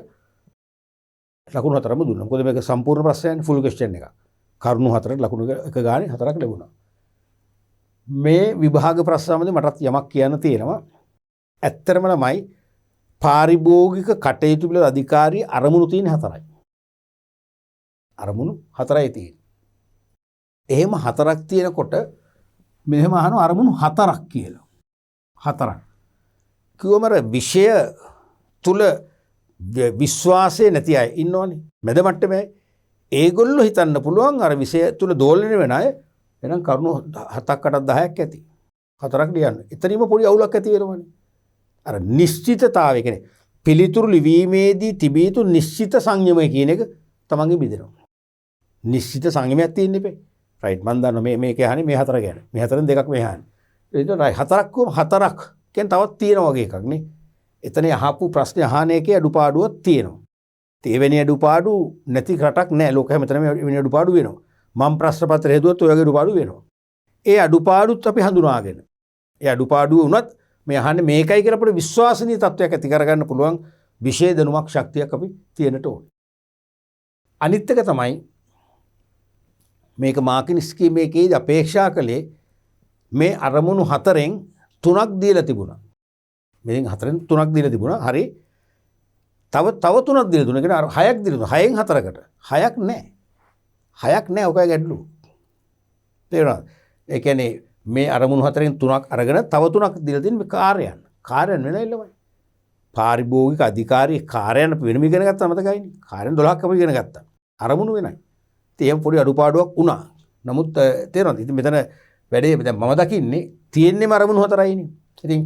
ලකුණු 4ම දුන්නා. මොකද මේක සම්පූර්ණ ප්‍රශ්නයනේ ෆුල් ක්වෙස්චන් එක. කරුණු 4ට ලකුණු එක ගානේ 4ක් ලැබුණා. මේ විභාග ප්‍රශ්න සම්බන්ධව මටත් යමක් කියන්න තියෙනවා. ඇත්තටම ළමයි පාරිභෝගික කටයුතු පිළිබඳ අධිකාරී අරමුණු තියෙන 4යි. අරමුණු 4යි තියෙන්නේ. එහෙම 4ක් තියෙනකොට මෙහෙම අහනවා අරමුණු 4ක් කියලා. 4ක්. කිව්වමර විෂය තුල විශ්වාසය නැති අය ඉන්නෝනේ. මැද මට්ටමේ ඒගොල්ලෝ හිතන්න පුළුවන් අර විෂය තුල දෝලණය වෙන අය එහෙනම් කරුණු 7ක් 8ක් 10ක් ඇති. 4ක් ලියන්න. එතනීම පොඩි අවුලක් ඇති වෙනවනේ. අර නිශ්චිතතාවය කියන්නේ පිළිතුරු ලිවීමේදී තිබිය යුතු නිශ්චිත සංයමය කියන එක තමන්ගේ බෙදෙනවා. නිශ්චිත සංයමයක් තියෙන්න ඉපේ. රයිට් මම දන්නවා මේක යහනේ මේ 4 ගැන. මේ 4න් දෙකක් මේ යහනේ. ඒක රයිට් 4ක් කොහොම 4ක් කියන්නේ තවත් තියෙනවා වගේ එකක් නේ. එතන අහපු ප්‍රශ්නේ අහන එකේ අඩුපාඩුවක් තියෙනවා. ඒ වෙනි අඩුපාඩු නැති රටක් නැහැ. ලෝක හැමතැනම වෙනි අඩුපාඩු වෙනවා. මම ප්‍රශ්න පත්‍රය හදුවත් ඔය වගේ අඩුපාඩු වෙනවා. ඒ අඩුපාඩුත් අපි හඳුනාගෙන. ඒ අඩුපාඩුව වුණත් මේ අහන්නේ මේකයි කියලා අපිට විශ්වාසනීය තත්වයක් ඇති කරගන්න පුළුවන් විශේෂ දැනුමක් ශක්තියක් අපි තියෙන්නට ඕනේ. අනිත් එක තමයි මේක මාකින් ස්කීමේකේදී අපේක්ෂා කළේ මේ අරමුණු 4න් 3ක් දීලා තිබුණා. මේෙන් 4න් 3ක් දීලා තිබුණා. හරි. තව 3ක් දීලා දුන්නා. කියන්නේ 6ක් දීලා දුන්නා. 6න් 4කට. 6ක් නැහැ. 6ක් නැහැ ඔකයි ගැටලුව. තේරුණාද? ඒ කියන්නේ මේ අරමුණු 4න් 3ක් අරගෙන තව 3ක් දීලා තියෙන මේ කාර්යයන්. කාර්යයන් වෙන ඉල්ලමයි. පාරිභෝගික අධිකාරී කාර්යයන් අපි වෙනම ඉගෙන ගත්තා මතකයිනේ. කාර්යයන් 12ක් අපි ඉගෙන ගත්තා. අරමුණු වෙනයි. ඉතින් පොඩි අඩුපාඩුවක් වුණා. නමුත් තේරෙනවද? ඉතින් මෙතන වැඩේ දැන් මම දකින්නේ තියෙන්නේම අරමුණු 4යිනේ. ඉතින්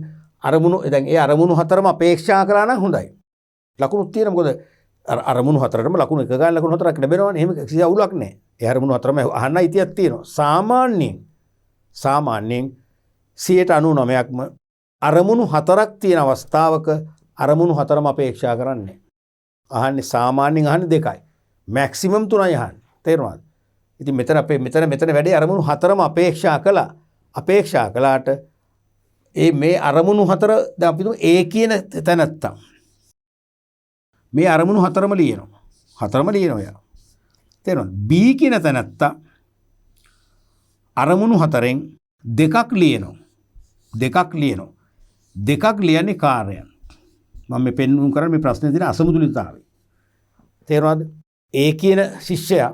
අරමුණු දැන් ඒ අරමුණු 4ම අපේක්ෂා කරා නම් හොඳයි. ලකුණු තියෙන මොකද අරමුණු 4ටම ලකුණු එක ගාන ලකුණු 4ක් ලැබෙනවනේ. එහෙම කිසි අවුලක් නැහැ. ඒ අරමුණු 4ම අහන්න ඉතියක් තියෙනවා. සාමාන්‍යයෙන් 99%ක්ම අරමුණු 4ක් තියෙන අවස්ථාවක අරමුණු 4ම අපේක්ෂා කරන්නේ. අහන්නේ සාමාන්‍යයෙන් අහන්නේ 2යි. මැක්සිමම් 3යි අහන්නේ. තේරුණාද? ඉතින් මෙතන වැඩේ අරමුණු 4ම අපේක්ෂා කළාට මේ අරමුණු 4 දැන් අපි දුමු A කියන තැනත්තා. මේ අරමුණු 4ම ලියනවා. 4ම ලියනවා යා. තේරුණාද? B කියන තැනත්තා අරමුණු 4න් 2ක් ලියනවා. 2ක් ලියන්නේ කාර්යයන්. මම මේ පෙන්වුම් කරන්නේ මේ ප්‍රශ්නේ තියෙන අසමතුලිතතාවය. තේරුණාද? A කියන ශිෂ්‍යයා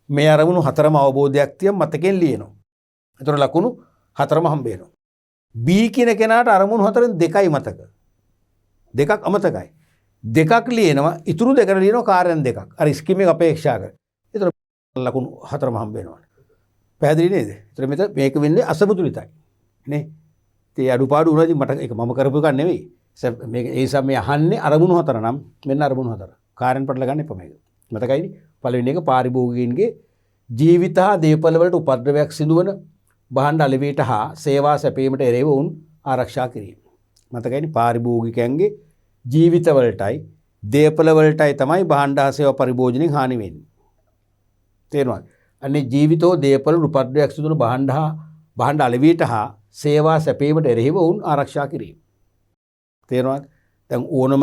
මේ අරමුණු 4ම අවබෝධයක් තියන් මතකෙන් ලියනවා. ඒතර ලකුණු 4ම හම්බ වෙනවා. B කියන කෙනාට අරමුණු 4න් 2යි මතක. 2ක් අමතකයි. දෙකක් ලියනවා ඉතුරු දෙකට ලියනවා කාර්යයන් දෙකක්. අර ස්කීම් එක අපේක්ෂා කර. ඒතර ලකුණු 4ම හම්බ වෙනවා. පැහැදිලි නේද? ඒතර මෙතන මේක වෙන්නේ අසමතුලිතයි. නේ? ඒ අඩුපාඩු උනා ඉතින් මට ඒක මම කරපු එකක් නෙවෙයි. මේක ඒ නිසා මේ අහන්නේ අරමුණු 4 නම් මෙන්න අරමුණු 4. කාර්යයන් පටල ගන්න එපා මේක. මතකයිනේ? පළවෙනි එක පාරිභෝගිකයින්ගේ ජීවිත හා දේපල වලට උපද්‍රවයක් සිදුවන භාණ්ඩ අලෙවියට හා සේවා සැපීමට එරෙහිව වුන් ආරක්ෂා කිරීම. මතකයිනේ? පාරිභෝගිකයන්ගේ ජීවිත වලටයි දේපල වලටයි තමයි භාණ්ඩ හා සේවා පරිභෝජනයෙන් හානි වෙන්නේ. තේරුණාද? අනේ ජීවිතෝ දේපල උපද්‍රවයක් සිදුවන භාණ්ඩ අලෙවියට හා සේවා සැපීමට එරෙහිව වුන් ආරක්ෂා කිරීම. තේරුණාද? දැන් ඕනම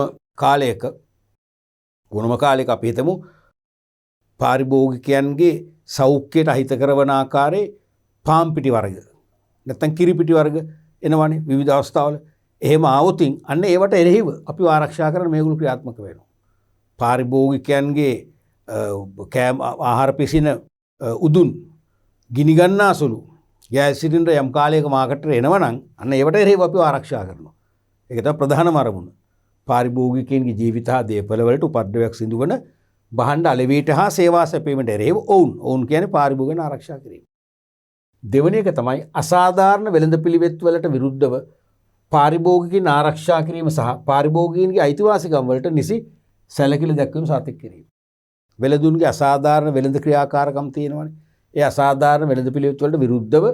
කාලයක අපි හිතමු පාරිභෝගිකයන්ගේ සෞඛ්‍යයට අහිත කරන ආකාරයේ පාම් පිටි වර්ග නැත්නම් කිරි පිටි වර්ග එනවනේ විවිධ අවස්ථාවල. එහෙම ආවොතින් අන්න ඒවට එරෙහිව අපි ආරක්ෂා කරන මේගොල්ලෝ ක්‍රියාත්මක වෙනවා. පාරිභෝගිකයන්ගේ ආහාර පිසින උදුන් ගිනි ගන්නාසුළු ගෑස් සිලින්ඩර් යම් කාලයක මාකට් එකට එනවනම් අන්න ඒවට එරෙහිව අපි ආරක්ෂා කරනවා. ඒක තමයි ප්‍රධානම අරමුණ. පාරිභෝගිකයන්ගේ ජීවිත හා දේපල වලට උපද්‍රවයක් සිදුවන භාණ්ඩ අලෙවියට හා සේවා සැපීමට එරෙහිව ඔවුන් කියන්නේ පාරිභෝගිකයන් ආරක්ෂා කිරීම. දෙවැනි එක තමයි අසාධාරණ වෙළඳපිළිවෙත් වලට විරුද්ධව පාරිභෝගිකයන් ආරක්ෂා කිරීම සහ පාරිභෝගිකයන්ගේ අයිතිවාසිකම් වලට නිසි සැලකිලි දැක්වීම සාතික කිරීම. වෙළඳුන්ගේ අසාධාරණ වෙළඳ ක්‍රියාකාරකම් තියෙනවනේ. ඒ අසාධාරණ වෙළඳපිළිවෙත් වලට විරුද්ධව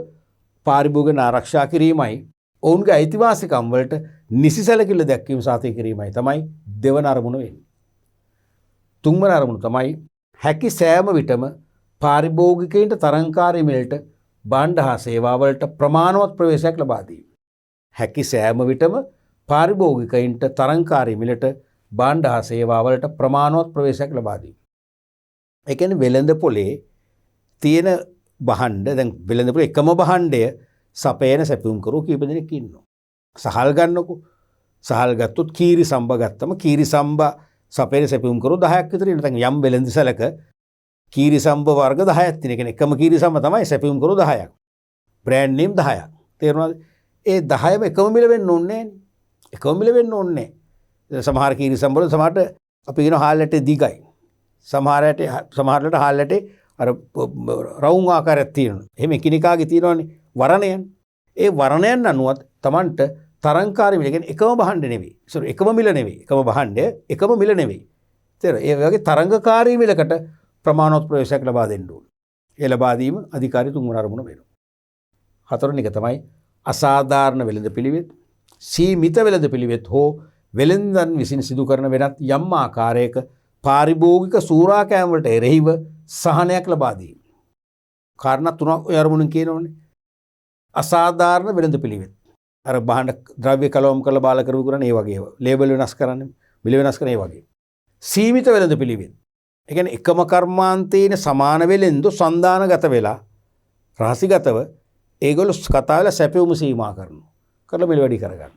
පාරිභෝගිකයන් ආරක්ෂා කිරීමයි ඔවුන්ගේ අයිතිවාසිකම් වලට නිසි සැලකිලි දැක්වීම සාතික කිරීමයි තමයි දෙවන අරමුණ වෙන්නේ. තුන්වන අරමුණ තමයි හැකි සෑම විටම පාරිභෝගිකයන්ට තරංකාරී මිලට භාණ්ඩ හා සේවා වලට ප්‍රමාණවත් ප්‍රවේශයක් ලබා දීම. හැකි සෑම විටම පාරිභෝගිකයන්ට තරංකාරී මිලට භාණ්ඩ හා සේවා වලට ප්‍රමාණවත් ප්‍රවේශයක් ලබා දීම. ඒ කියන්නේ වෙළඳ පොලේ තියෙන භාණ්ඩ දැන් වෙළඳ පොලේ එකම භාණ්ඩය සපයන සැපුම් කරු කීප දෙනෙක් ඉන්නවා. සහල් ගන්නකො. සහල් ගත්තොත් කීරි සම්බ ගත්තම කීරි සම්බ සපයන සැපුම් කරු 10ක් විතර ඉන්නවා. දැන් යම් වෙළඳසැලක කීරි සම්බ වර්ග 10ක් තියෙන. ඒ කියන්නේ එකම කීරි සම්බ තමයි සැපුම් කරු 10ක්. බ්‍රෑන්ඩ් නේම් 10ක්. තේරුණාද? ඒ 10ම එකම මිල වෙන්න ඕනේ නෑනේ. එකම මිල වෙන්න ඕනේ නෑ. සමහර කීරි සම්බ වල සමහරට අපි කියන හාල් ඇටේ දිගයි. සමහරට හාල් ඇටේ අර රවුම් ආකාරයක් තියෙනවා. එහෙම එකිනෙකාගේ තියෙනවනේ වර්ණයන්. ඒ වර්ණයන් අනුවත් Tamanට තරංකාරී මිල කියන්නේ එකම භාණ්ඩ නෙවෙයි. එකම මිල නෙවෙයි. එකම භාණ්ඩය එකම මිල නෙවෙයි. තේරෙනවද? ඒ වගේ තරංගකාරී මිලකට ප්‍රමාණවත් ප්‍රවේශයක් ලබා දෙන්න ඕනේ. ඒ ලබා දීම අධිකාරී තුන්වන අරමුණ වෙනවා. හතරවෙනි එක තමයි අසාධාරණ වෙළඳ පිළිවෙත්, සීමිත වෙළඳ පිළිවෙත් හෝ වෙළඳන් විසින් සිදු කරන වෙනත් යම් ආකාරයක පාරිභෝගික සූරාකෑම් වලට එරෙහිව සහනයක් ලබා දීම. කාරණා තුනක් ඔය අරමුණෙන් කියනෝනේ. අසාධාරණ වෙළඳ පිළිවෙත්. අර භාණ්ඩ ද්‍රව්‍ය කලවම් කරලා බාල කරපු කරන්නේ ඒ වගේ ඒවා. ලේබල් වෙනස් කරන්නේ, මිල වෙනස් කරන ඒ වගේ. සීමිත වෙළඳ පිළිවෙත්. ඒ කියන්නේ එකම කර්මාන්තයේන සමාන වෙළෙන්දු සන්දානගත වෙලා රහසිගතව ඒගොල්ලෝ කතා වෙලා සැපෙවුම සීමා කරනවා. කරලා මිල වැඩි කරගන්න.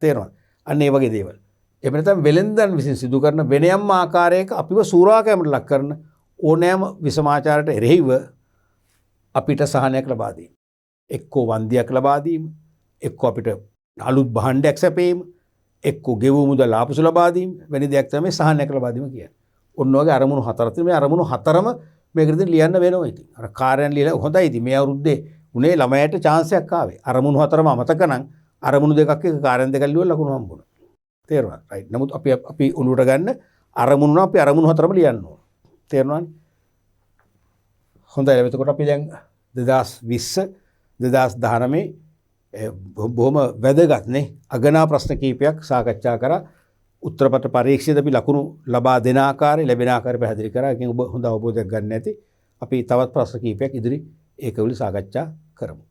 තේරෙනවද? අන්න ඒ වගේ දේවල්. එහෙම නැත්නම් වෙළෙන්දන් විසින් සිදු කරන වෙනයම් ආකාරයක අපිව සූරාකෑමට ලක් කරන ඕනෑම විසමාචාරයට එරෙහිව අපිට සහනයක් ලබා දීම. එක්කෝ වන්දියක් ලබා දීම, එක්කෝ අපිට අලුත් භාණ්ඩයක් සැපීම, එක්කෝ ගෙවූ මුදල් ආපසු ලබා දීම වැනි දෙයක් තමයි සහනයක් ලබා දීම කියන්නේ. ඔන්න ඔයගේ අරමුණු හතරක් තියෙනවා. මේ අරමුණු හතරම මේකට ලියන්න වෙනවා ඉතින්. අර කාර්යයන් ලියලා හොඳයි ඉතින් මේ අවුරුද්දේ උනේ ළමයට chance එකක් ආවේ. අරමුණු හතරම අමතක නම් අරමුණු දෙකක් එක කාර්යයන් දෙකක් ලියලා ලකුණු හම්බුණා. තේරුණාද? රයිට්. නමුත් අපි උණුවට ගන්න අරමුණු නම් අපි අරමුණු හතරම ලියන්න ඕන. තේරුණානේ? හොඳයි. එතකොට අපි දැන් 2020 2019 බොහොම වැදගත් නේ අගනා ප්‍රශ්න කීපයක් සාකච්ඡා කරා. උත්තරපත්‍ර පරීක්ෂිතදී අපි ලකුණු ලබා දෙන ආකාරය ලැබෙන ආකාරය පැහැදිලි කරා. ඒකෙන් ඔබ හොඳ අවබෝධයක් ගන්න ඇති. අපි තවත් ප්‍රශ්න කීපයක් ඉදිරි ඒකවල සාකච්ඡා කරමු.